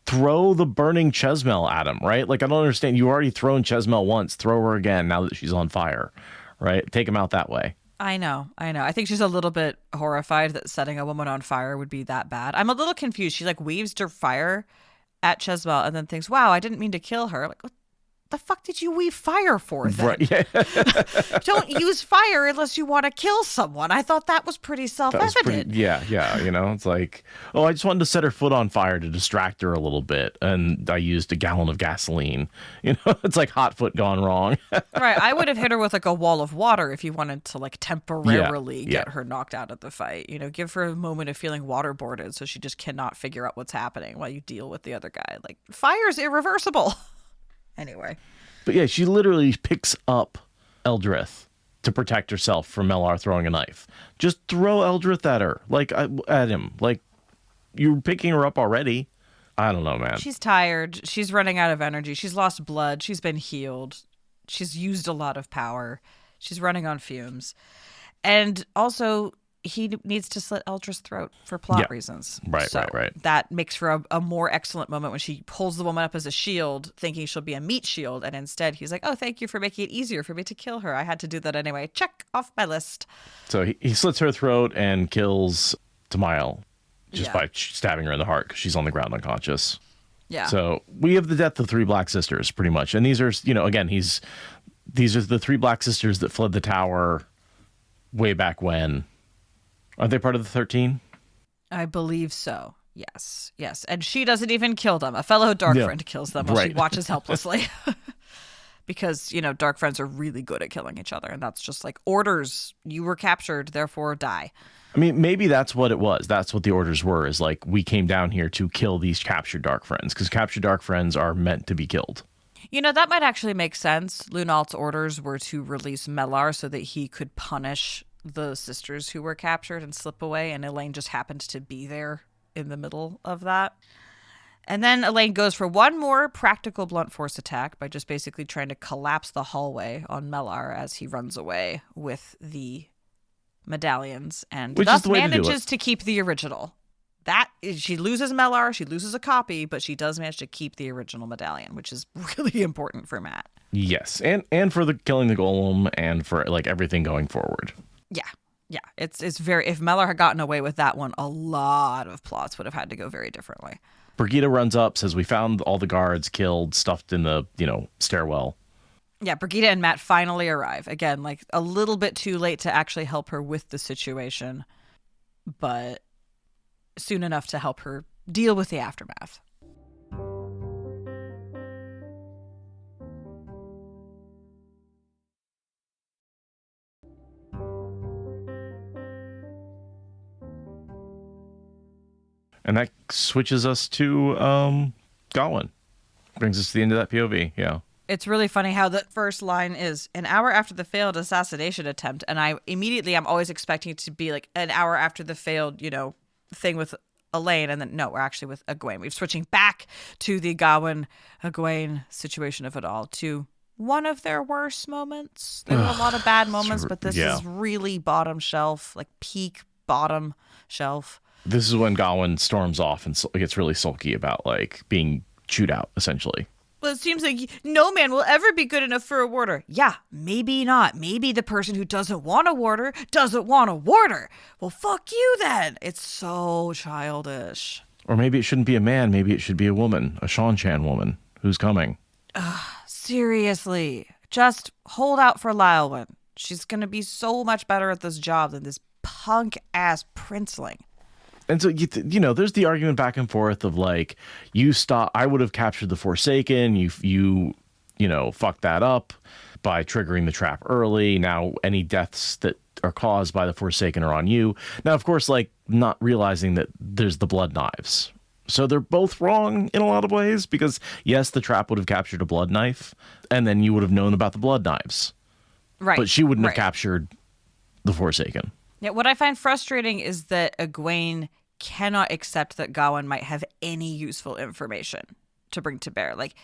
throw the burning Chesmel at him, right? Like, I don't understand. You already thrown Chesmel once. Throw her again now that she's on fire, right? Take him out that way. I know. I think she's a little bit horrified that setting a woman on fire would be that bad. I'm a little confused. She weaves her fire at Chesmel and then thinks, wow, I didn't mean to kill her. Like, what the fuck did you weave fire for then? Right. Yeah. Don't use fire unless you want to kill someone. I thought that was pretty self-evident. Yeah. It's like, oh, I just wanted to set her foot on fire to distract her a little bit. And I used a gallon of gasoline. It's like hot foot gone wrong. Right. I would have hit her with a wall of water if you wanted to temporarily get her knocked out of the fight. Give her a moment of feeling waterboarded so she just cannot figure out what's happening while you deal with the other guy. Fire's irreversible. Anyway. But yeah, she literally picks up Eldrith to protect herself from Mellar throwing a knife. Just throw Eldrith at her. At him. You're picking her up already. I don't know, man. She's tired. She's running out of energy. She's lost blood. She's been healed. She's used a lot of power. She's running on fumes. And also, he needs to slit Eldrith's throat for plot reasons. Right. That makes for a more excellent moment when she pulls the woman up as a shield, thinking she'll be a meat shield, and instead he's like, oh, thank you for making it easier for me to kill her. I had to do that anyway. Check off my list. So he slits her throat and kills Tamael just by stabbing her in the heart because she's on the ground unconscious. Yeah. So we have the death of three Black Sisters, pretty much. And these are, again, these are the three Black Sisters that fled the tower way back when. Are they part of the 13? I believe so. Yes. And she doesn't even kill them. A fellow dark friend kills them while she watches helplessly. Because, dark friends are really good at killing each other. And that's just orders. You were captured, therefore die. I mean, maybe that's what it was. That's what the orders were, is we came down here to kill these captured dark friends. Because captured dark friends are meant to be killed. That might actually make sense. Lunalt's orders were to release Mellar so that he could punish the sisters who were captured and slip away, and Elayne just happened to be there in the middle of that. And then Elayne goes for one more practical blunt force attack by just basically trying to collapse the hallway on Mellar as he runs away with the medallions, and thus manages to keep the original. That is, she loses Mellar, she loses a copy, but she does manage to keep the original medallion, which is really important for Matt. Yes, and for the killing the golem and for everything going forward. Yeah. It's very. If Mellar had gotten away with that one, a lot of plots would have had to go very differently. Brigida runs up, says we found all the guards killed, stuffed in the stairwell. Yeah, Brigida and Matt finally arrive. Again, a little bit too late to actually help her with the situation, but soon enough to help her deal with the aftermath. And that switches us to Gawyn. Brings us to the end of that POV, yeah. It's really funny how the first line is an hour after the failed assassination attempt. And I'm always expecting it to be like an hour after the failed, thing with Elayne. And then, no, we're actually with Gawyn. We're switching back to the Gawyn situation of it all, to one of their worst moments. There were a lot of bad moments, but this is really bottom shelf, like peak bottom shelf. This is when Gawyn storms off and gets really sulky about like being chewed out, essentially. Well, it seems like no man will ever be good enough for a warder. Yeah, maybe not. Maybe the person who doesn't want a warder doesn't want a warder. Well, fuck you then. It's so childish. Or maybe it shouldn't be a man. Maybe it should be a woman, a Seanchan woman who's coming. Seriously, just hold out for Elayne. She's going to be so much better at this job than this punk-ass princeling. And so, there's the argument back and forth of like, I would have captured the Forsaken. You fucked that up by triggering the trap early. Now, any deaths that are caused by the Forsaken are on you. Now, of course, like not realizing that there's the blood knives. So they're both wrong in a lot of ways because, yes, the trap would have captured a blood knife and then you would have known about the blood knives. Right. But she wouldn't have captured the Forsaken. Yeah, what I find frustrating is that Gawyn cannot accept that Gawyn might have any useful information to bring to bear. Like,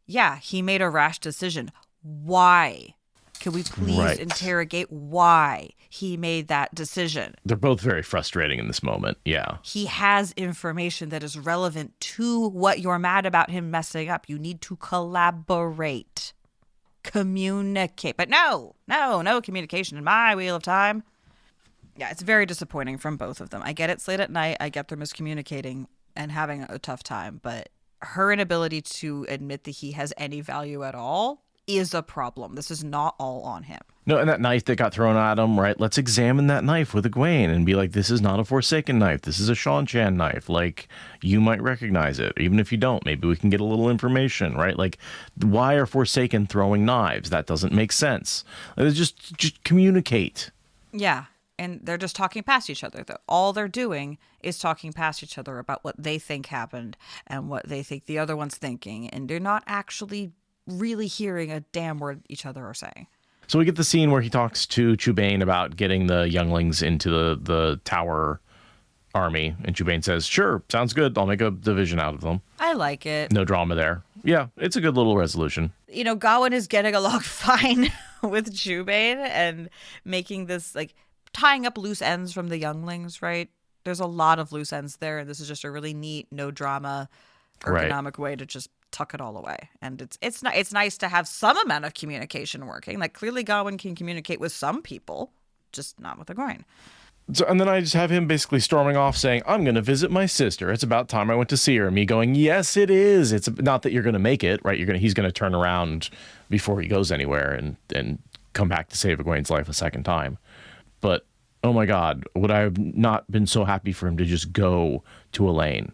yeah, he made a rash decision. Why? Can we please interrogate why he made that decision? They're both very frustrating in this moment. Yeah. He has information that is relevant to what you're mad about him messing up. You need to collaborate. Communicate. But no communication in my Wheel of Time. Yeah, it's very disappointing from both of them. I get it's late at night. I get they're miscommunicating and having a tough time. But her inability to admit that he has any value at all is a problem. This is not all on him. No, and that knife that got thrown at him, right? Let's examine that knife with Gawyn and be like, this is not a Forsaken knife. This is a Seanchan knife. Like, you might recognize it. Even if you don't, maybe we can get a little information, right? Like, why are Forsaken throwing knives? That doesn't make sense. Like, just communicate. Yeah. And they're just talking past each other. All they're doing is talking past each other about what they think happened and what they think the other one's thinking. And they're not actually really hearing a damn word each other are saying. So we get the scene where he talks to Chubane about getting the younglings into the tower army. And Chubane says, sure, sounds good. I'll make a division out of them. I like it. No drama there. Yeah, it's a good little resolution. Gawyn is getting along fine with Chubane and making this, like, tying up loose ends from the younglings, right? There's a lot of loose ends there, and this is just a really neat, no drama, ergonomic way to just tuck it all away. And it's nice to have some amount of communication working. Like, clearly Gawyn can communicate with some people, just not with Gawyn. So, and then I just have him basically storming off saying, I'm going to visit my sister. It's about time I went to see her. And me going, yes, it is. It's not that you're going to make it, right? He's going to turn around before he goes anywhere and come back to save Egwene's life a second time. But, oh my God, would I have not been so happy for him to just go to Elayne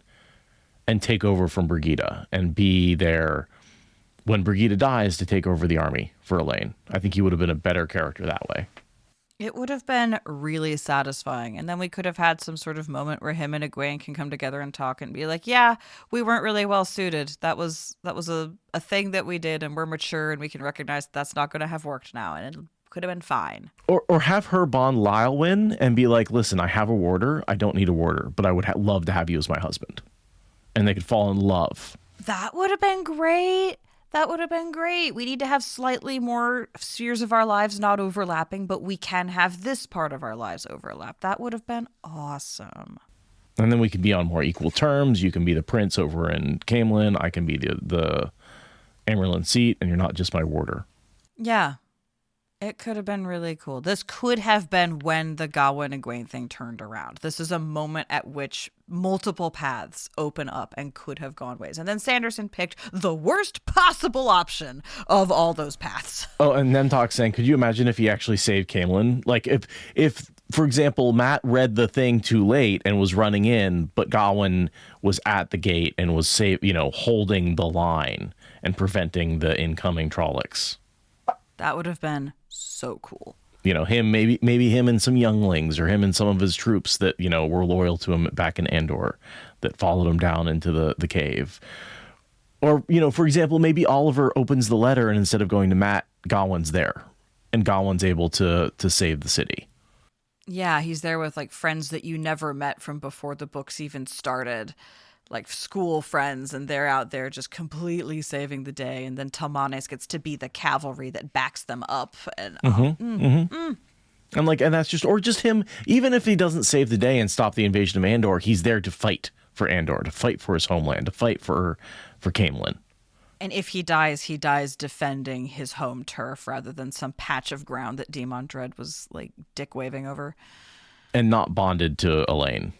and take over from Brigida and be there when Brigida dies to take over the army for Elayne? I think he would have been a better character that way. It would have been really satisfying. And then we could have had some sort of moment where him and Gawyn can come together and talk and be like, yeah, we weren't really well suited. That was a thing that we did, and we're mature and we can recognize that's not going to have worked now. And it could have been fine. Or have her bond Elayne and be like, listen, I have a warder. I don't need a warder, but I would love to have you as my husband. And they could fall in love. That would have been great. That would have been great. We need to have slightly more spheres of our lives not overlapping, but we can have this part of our lives overlap. That would have been awesome. And then we could be on more equal terms. You can be the prince over in Camelin. I can be the Amerlin seat, and you're not just my warder. Yeah. It could have been really cool. This could have been when the Gawyn and Gawyn thing turned around. This is a moment at which multiple paths open up and could have gone ways. And then Sanderson picked the worst possible option of all those paths. Oh, and Nemtok saying, could you imagine if he actually saved Camelin? Like if, for example, Matt read the thing too late and was running in, but Gawyn was at the gate and was holding the line and preventing the incoming Trollocs. That would have been so cool. Him, maybe him and some younglings, or him and some of his troops that, were loyal to him back in Andor that followed him down into the cave. Or, for example, maybe Oliver opens the letter and instead of going to Matt, Gawyn's there. And Gawyn's able to save the city. Yeah, he's there with like friends that you never met from before the books even started. Like school friends, and they're out there just completely saving the day. And then Talmanes gets to be the cavalry that backs them up. And And that's just him. Even if he doesn't save the day and stop the invasion of Andor, he's there to fight for Andor, to fight for his homeland, to fight for Camelin. And if he dies defending his home turf rather than some patch of ground that Demon Dread was like dick waving over. And not bonded to Elayne.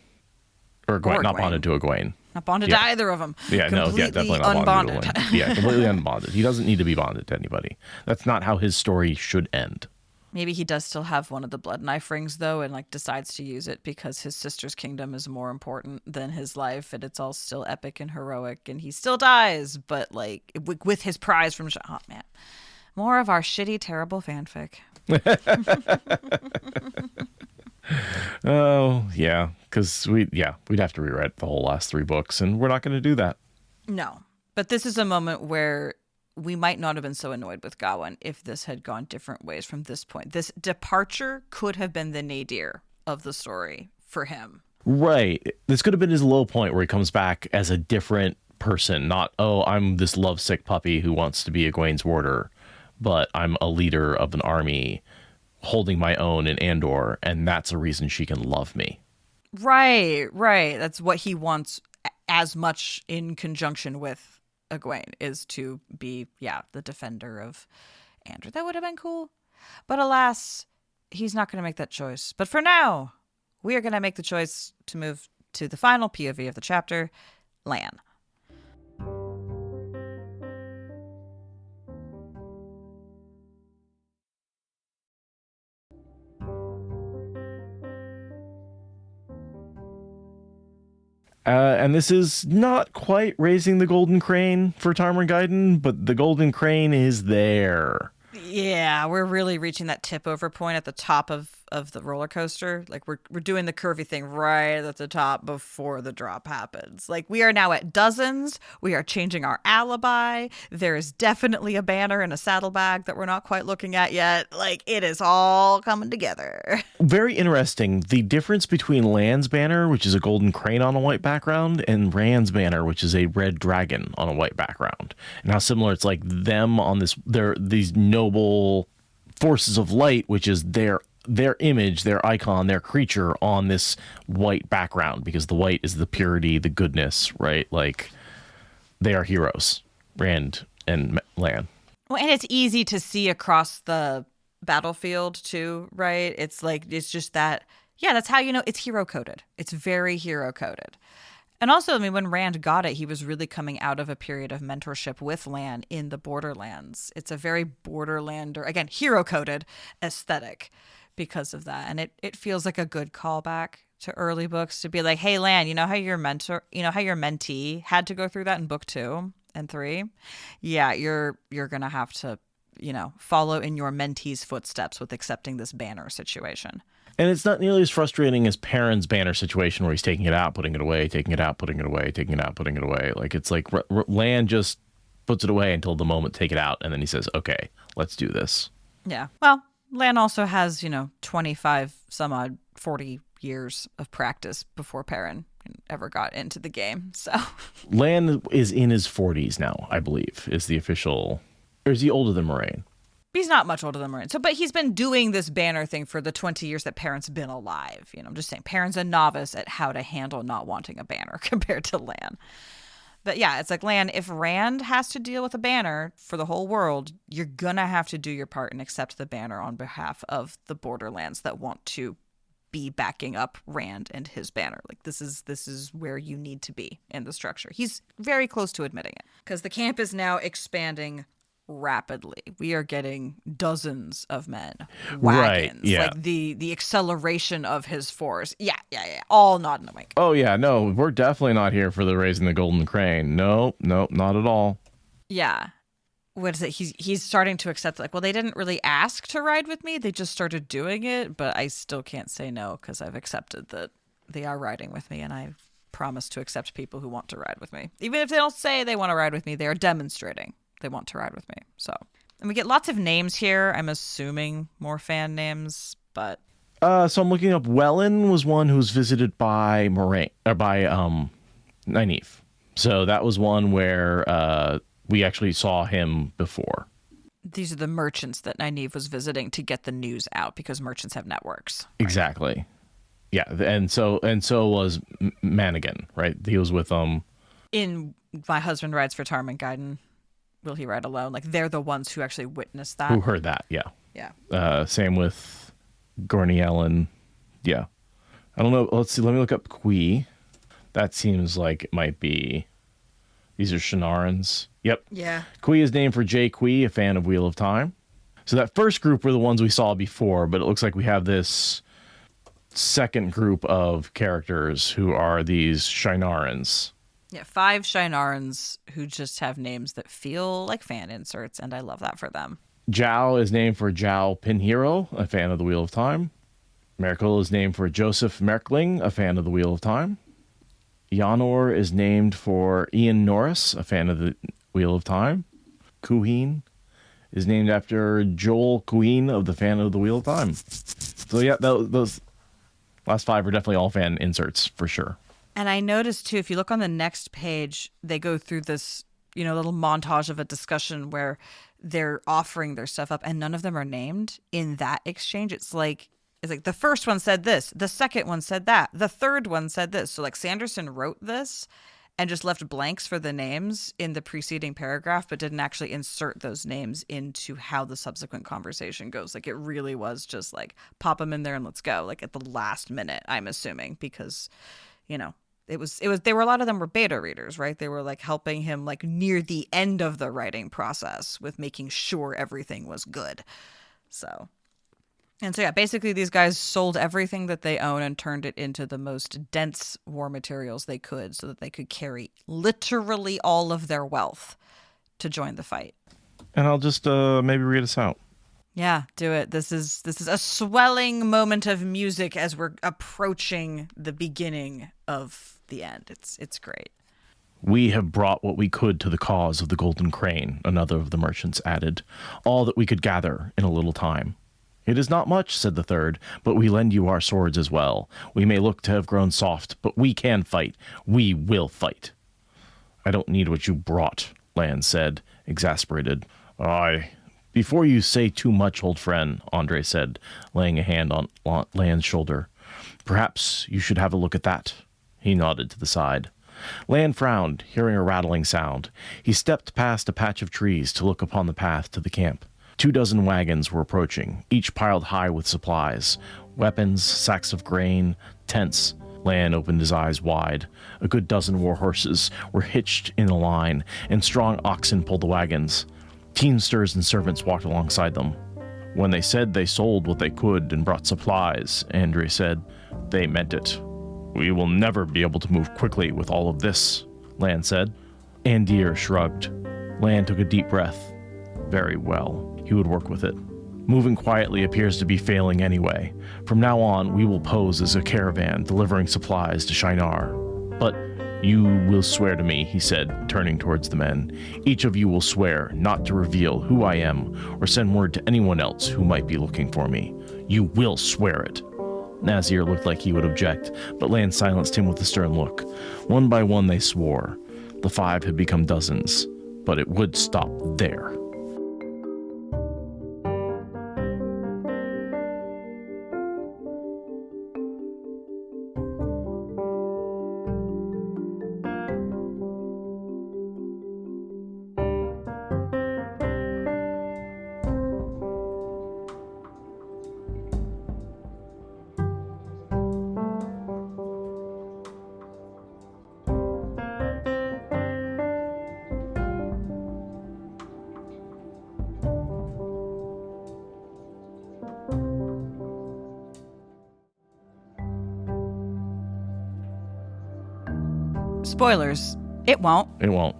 Or Gawyn, not bonded to a Gawyn. Not bonded to either of them. Yeah, definitely not unbonded. Bonded to Elayne. Yeah, completely unbonded. He doesn't need to be bonded to anybody. That's not how his story should end. Maybe he does still have one of the blood knife rings, though, and like decides to use it because his sister's kingdom is more important than his life, and it's all still epic and heroic, and he still dies, but like with his prize from... Oh, man. More of our shitty, terrible fanfic. Oh, yeah, because we'd have to rewrite the whole last 3 books, and we're not going to do that. No, but this is a moment where we might not have been so annoyed with Gawyn if this had gone different ways from this point. This departure could have been the nadir of the story for him. Right. This could have been his low point where he comes back as a different person, not, I'm this lovesick puppy who wants to be Egwene's warder, but I'm a leader of an army holding my own in Andor, and that's a reason she can love me. Right. That's what he wants as much in conjunction with Gawyn, is to be, the defender of Andor. That would have been cool. But alas, he's not going to make that choice. But for now, we are going to make the choice to move to the final POV of the chapter, Lan. And this is not quite raising the golden crane for Tarmor Gaiden, but the golden crane is there. Yeah, we're really reaching that tip over point at the top of the roller coaster. Like we're doing the curvy thing right at the top before the drop happens. Like we are now at dozens. We are changing our alibi. There is definitely a banner and a saddlebag that we're not quite looking at yet. Like it is all coming together. Very interesting. The difference between Lan's banner, which is a golden crane on a white background, and Rand's banner, which is a red dragon on a white background. And how similar it's like them on this, these noble forces of light, which is their image, their icon, their creature on this white background, because the white is the purity, the goodness, right? Like they are heroes, Rand and Lan. Well, and it's easy to see across the battlefield too, right? It's like, it's just that, that's how you know it's hero coded. It's very hero coded. And also, I mean, when Rand got it, he was really coming out of a period of mentorship with Lan in the Borderlands. It's a very Borderlander, again, hero-coded aesthetic because of that. And it feels like a good callback to early books to be like, hey, Lan, you know how your mentee had to go through that in book 2 and 3? Yeah, you're going to have to, follow in your mentee's footsteps with accepting this banner situation. And it's not nearly as frustrating as Perrin's banner situation where he's taking it out, putting it away, taking it out, putting it away, taking it out, putting it away. Like it's like Lan just puts it away until the moment to take it out, and then he says, okay, let's do this. Yeah. Well, Lan also has, 25 some odd 40 years of practice before Perrin ever got into the game. So Lan is in his 40s now, I believe, is the official, or is he older than Moraine? He's not much older than Moraine. But he's been doing this banner thing for the 20 years that Perrin's been alive. I'm just saying Perrin's a novice at how to handle not wanting a banner compared to Lan. But yeah, it's like, Lan, if Rand has to deal with a banner for the whole world, you're going to have to do your part and accept the banner on behalf of the Borderlands that want to be backing up Rand and his banner. Like this is where you need to be in the structure. He's very close to admitting it because the camp is now expanding rapidly. We are getting dozens of men, wagons, right, yeah. Like the acceleration of his force. Yeah, all nodding awake. Oh yeah, no, we're definitely not here for the raising the golden crane. Nope, not at all. Yeah. What is it? He's starting to accept, like, well, they didn't really ask to ride with me. They just started doing it, but I still can't say no because I've accepted that they are riding with me and I promise to accept people who want to ride with me. Even if they don't say they want to ride with me, they are demonstrating they want to ride with me. So, and we get lots of names here. I'm assuming more fan names, but... So I'm looking up. Wellen was one who was visited by Nynaeve. So that was one where we actually saw him before. These are the merchants that Nynaeve was visiting to get the news out, because merchants have networks. Right? Exactly. Yeah, and so was Manigan, right? He was with In My Husband Rides for Tarman Gaiden, Will He Ride Alone? Like, they're the ones who actually witnessed that. Who heard that? Yeah. Yeah. Same with Gorniellen. Yeah. I don't know. Let's see. Let me look up Qui. That seems like it might be. These are Shinarans. Yep. Yeah. Qui is named for Jay Qui, a fan of Wheel of Time. So that first group were the ones we saw before, but it looks like we have this second group of characters who are these Shinarans. Yeah, 5 Shinarans who just have names that feel like fan inserts, and I love that for them. Zhao is named for Zhao Pinheiro, a fan of the Wheel of Time. Merkel is named for Joseph Merkling, a fan of the Wheel of Time. Yanor is named for Ian Norris, a fan of the Wheel of Time. Kuheen is named after Joel Kuheen of the fan of the Wheel of Time. So yeah, those last 5 are definitely all fan inserts for sure. And I noticed too, if you look on the next page, they go through this, little montage of a discussion where they're offering their stuff up, and none of them are named in that exchange. It's like the first one said this, the second one said that, the third one said this. So like Sanderson wrote this and just left blanks for the names in the preceding paragraph, but didn't actually insert those names into how the subsequent conversation goes. Like, it really was just like, pop them in there and let's go. Like, at the last minute, I'm assuming, because, it was there were a lot of them were beta readers, right? They were like helping him like near the end of the writing process with making sure everything was good. So yeah, basically these guys sold everything that they own and turned it into the most dense war materials they could, so that they could carry literally all of their wealth to join the fight. And I'll just maybe read us out. Yeah, do it. This is a swelling moment of music as we're approaching the beginning of the end. It's great. We have brought what we could to the cause of the Golden Crane, another of the merchants added, all that we could gather in a little time. It is not much, said the third, but we lend you our swords as well. We may look to have grown soft, but we can fight. We will fight. I don't need what you brought, Lan said, exasperated. Aye. Before you say too much, old friend, Andre said, laying a hand on Lan's shoulder. Perhaps you should have a look at that. He nodded to the side. Lan frowned, hearing a rattling sound. He stepped past a patch of trees to look upon the path to the camp. 24 wagons were approaching, each piled high with supplies. Weapons, sacks of grain, tents. Lan opened his eyes wide. A good dozen war horses were hitched in a line, and strong oxen pulled the wagons. Teamsters and servants walked alongside them. When they said they sold what they could and brought supplies, Andre said, they meant it. We will never be able to move quickly with all of this, Lan said. Andir shrugged. Lan took a deep breath. Very well. He would work with it. Moving quietly appears to be failing anyway. From now on, we will pose as a caravan delivering supplies to Shinar. But you will swear to me, he said, turning towards the men. Each of you will swear not to reveal who I am or send word to anyone else who might be looking for me. You will swear it. Nazir looked like he would object, but Lan silenced him with a stern look. One by one they swore. The 5 had become dozens, but it would stop there. Spoilers, it won't. It won't.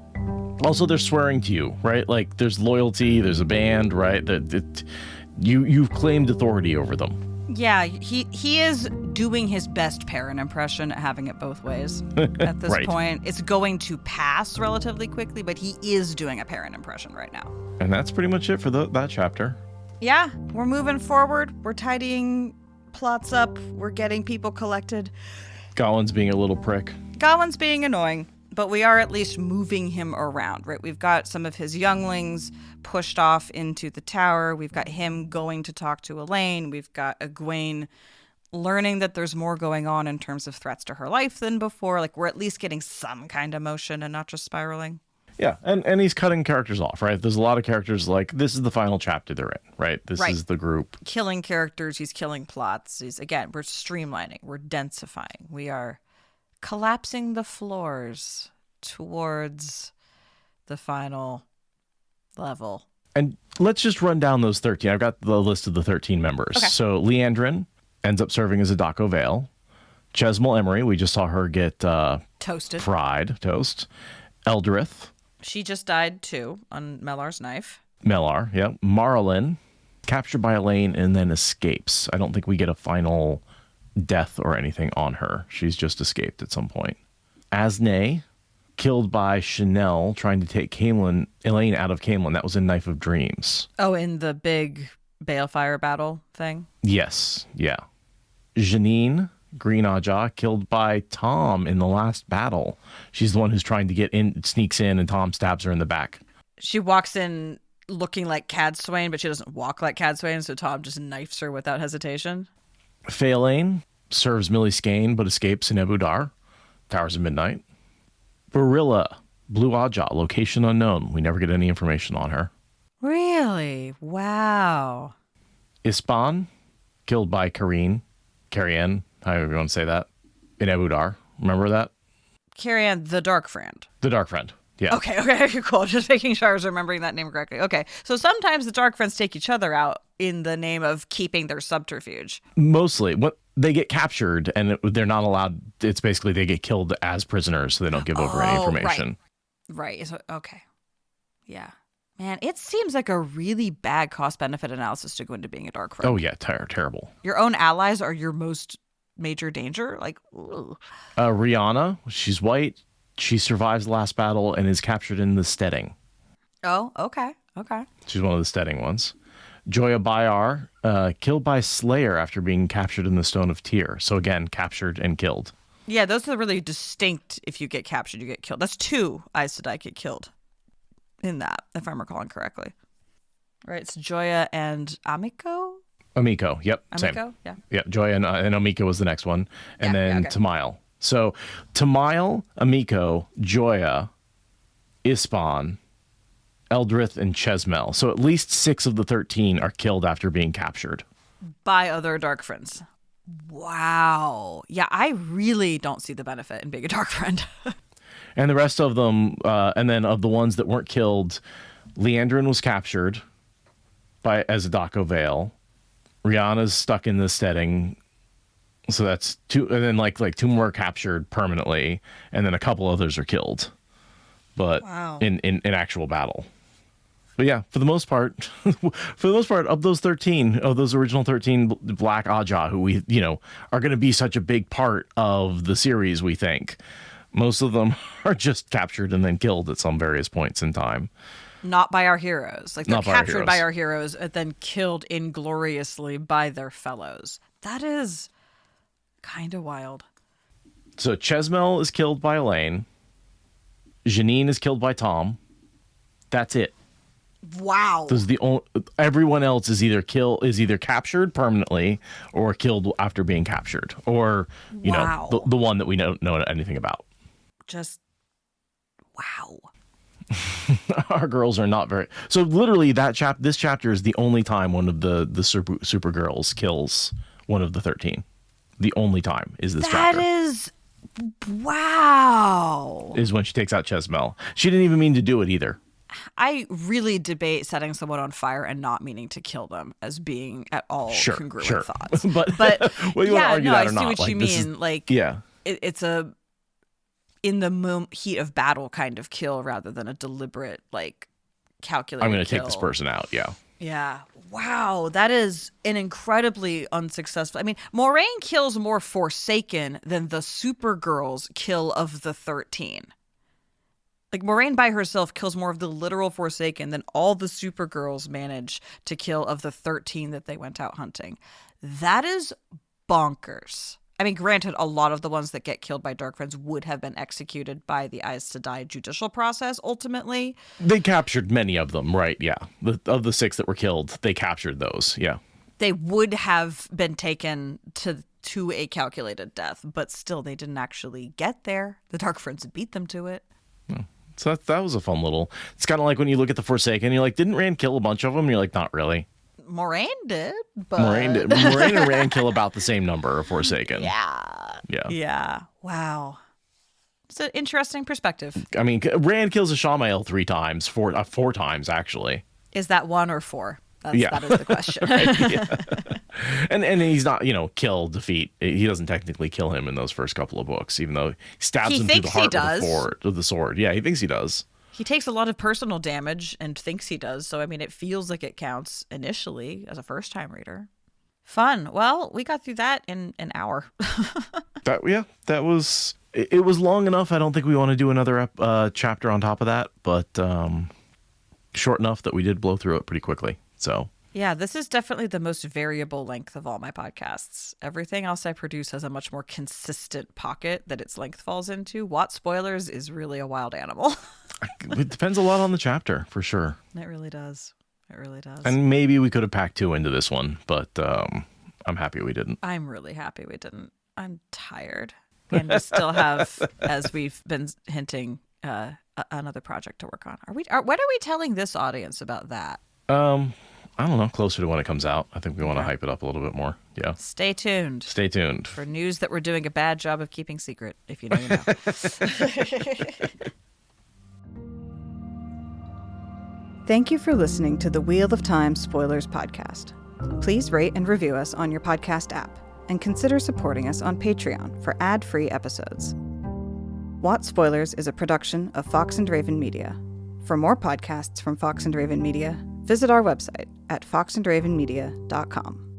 Also, they're swearing to you, right? Like, there's loyalty, there's a band, right? You've claimed authority over them. Yeah, he is doing his best Perrin impression at having it both ways at this Right. point. It's going to pass relatively quickly, but he is doing a Perrin impression right now. And that's pretty much it for that chapter. Yeah, we're moving forward. We're tidying plots up. We're getting people collected. Gawyn's being a little prick. Gawyn's being annoying, but we are at least moving him around, right? We've got some of his younglings pushed off into the tower. We've got him going to talk to Elayne. We've got Gawyn learning that there's more going on in terms of threats to her life than before. Like, we're at least getting some kind of motion and not just spiraling. Yeah, and he's cutting characters off, right? There's a lot of characters this is the final chapter they're in, right? This is the group. Killing characters, he's killing plots. We're streamlining, we're densifying. We are collapsing the floors towards the final level. And let's just run down those 13. I've got the list of the 13 members. Okay. So Leandrin ends up serving as a Daco Vale. Chesmal Emery, we just saw her get Toasted. fried, toast. Eldrith. She just died too on Melar's knife. Melar, yeah. Marlin, captured by Elayne and then escapes. I don't think we get a final death or anything on her. She's just escaped at some point. Asne, killed by Chanel trying to take Elayne out of Camelin. That was in Knife of Dreams. Oh, in the big balefire battle thing? Yes, yeah. Janine, Green Aja, killed by Tom in the last battle. She's the one who's trying to get in, sneaks in, and Tom stabs her in the back. She walks in looking like Cad Swain, but she doesn't walk like Cad Swain, so Tom just knifes her without hesitation. Elayne serves Millie Skane, but escapes in Ebudar, Towers of Midnight. Barilla, Blue Aja, location unknown. We never get any information on her. Really? Wow. Ispan, killed by Carrienne, however you want to say that, in Ebudar. Remember that? Carrienne, the Dark Friend. The Dark Friend. Yeah. Okay, cool. Just making sure I was remembering that name correctly. Okay, so sometimes the Dark Friends take each other out in the name of keeping their subterfuge. Mostly. What they get captured and they're not allowed. It's basically they get killed as prisoners, so they don't give over any information. Right. So, okay. Yeah. Man, it seems like a really bad cost-benefit analysis to go into being a Dark Friend. Oh, yeah. Terrible. Your own allies are your most major danger? Like, ooh. Rihanna, she's white. She survives the last battle and is captured in the Steading. Oh, okay. She's one of the Steading ones. Joya Bayar, killed by Slayer after being captured in the Stone of Tyr. So again, captured and killed. Yeah, those are really distinct. If you get captured, you get killed. That's 2 Aes Sedai get killed in that, if I'm recalling correctly. Right, it's Joya and Amiko? Amiko, yep, same. Amiko, yeah. Yeah, Joya and Amiko was the next one. And then okay. Tamail. So Tamail, Amiko, Joya, Ispan, Eldrith, and Chesmel. So at least 6 of the 13 are killed after being captured. By other Dark Friends. Wow. Yeah, I really don't see the benefit in being a Dark Friend. And the rest of them, and then of the ones that weren't killed, Leandrin was captured as a Daco Vale. Rihanna's stuck in the Steading. So that's 2, and then like 2 more captured permanently, and then a couple others are killed. But wow. in actual battle. But yeah, for the most part, of those 13, of those original 13 Black Aja, who we, are going to be such a big part of the series, we think, most of them are just captured and then killed at some various points in time. Not by our heroes. Like, they're Not captured by our heroes and then killed ingloriously by their fellows. That is kind of wild. So Chesmel is killed by Elayne. Janine is killed by Tom. That's it. Wow. This is the only. Everyone else is either captured permanently or killed after being captured, or the one that we don't know anything about. Just wow. Our girls are not very. So literally, this chapter is the only time one of the super girls kills one of the 13. The only time is this chapter. That is wow. Is when she takes out Chesmel. She didn't even mean to do it either. I really debate setting someone on fire and not meaning to kill them as being at all congruent thoughts. but well, you want to argue that or not? I see what you mean. Yeah, it's a in the heat of battle kind of kill rather than a deliberate calculated. I'm going to kill. take this person out. Yeah. Yeah. Wow. That is an incredibly unsuccessful. I mean, Moiraine kills more Forsaken than the Supergirls kill of the 13. Like, Moiraine by herself kills more of the literal Forsaken than all the Supergirls manage to kill of the 13 that they went out hunting. That is bonkers. I mean, granted, a lot of the ones that get killed by Dark Friends would have been executed by the Eyes to Die judicial process, ultimately. They captured many of them, right? Yeah. Of the 6 that were killed, they captured those, yeah. They would have been taken to a calculated death, but still, they didn't actually get there. The Dark Friends beat them to it. So that was a fun little... It's kind of like when you look at the Forsaken, you're like, didn't Rand kill a bunch of them? And you're like, not really. Moiraine did, but... Moiraine and Rand kill about the same number of Forsaken. Yeah. Wow. It's an interesting perspective. I mean, Rand kills a Shamael 3 times, 4 times, actually. Is that 1 or 4? That is the question. Right, yeah. And he's not, kill, defeat. He doesn't technically kill him in those first couple of books, even though he stabs him through the heart with the sword. Yeah, he thinks he does. He takes a lot of personal damage and thinks he does. So, I mean, it feels like it counts initially as a first-time reader. Fun. Well, we got through that in an hour. That was... It was long enough. I don't think we want to do another chapter on top of that, but short enough that we did blow through it pretty quickly. So... Yeah, this is definitely the most variable length of all my podcasts. Everything else I produce has a much more consistent pocket that its length falls into. Watt Spoilers is really a wild animal. It depends a lot on the chapter, for sure. It really does. It really does. And maybe we could have packed 2 into this one, but I'm happy we didn't. I'm really happy we didn't. I'm tired. And we still have, as we've been hinting, another project to work on. When are we telling this audience about that? I don't know, closer to when it comes out. I think we want to hype it up a little bit more. Yeah. Stay tuned. Stay tuned. For news that we're doing a bad job of keeping secret, if you know, you know. Thank you for listening to the Wheel of Time Spoilers podcast. Please rate and review us on your podcast app, and consider supporting us on Patreon for ad-free episodes. Watt Spoilers is a production of Fox and Raven Media. For more podcasts from Fox and Raven Media, visit our website at foxandravenmedia.com.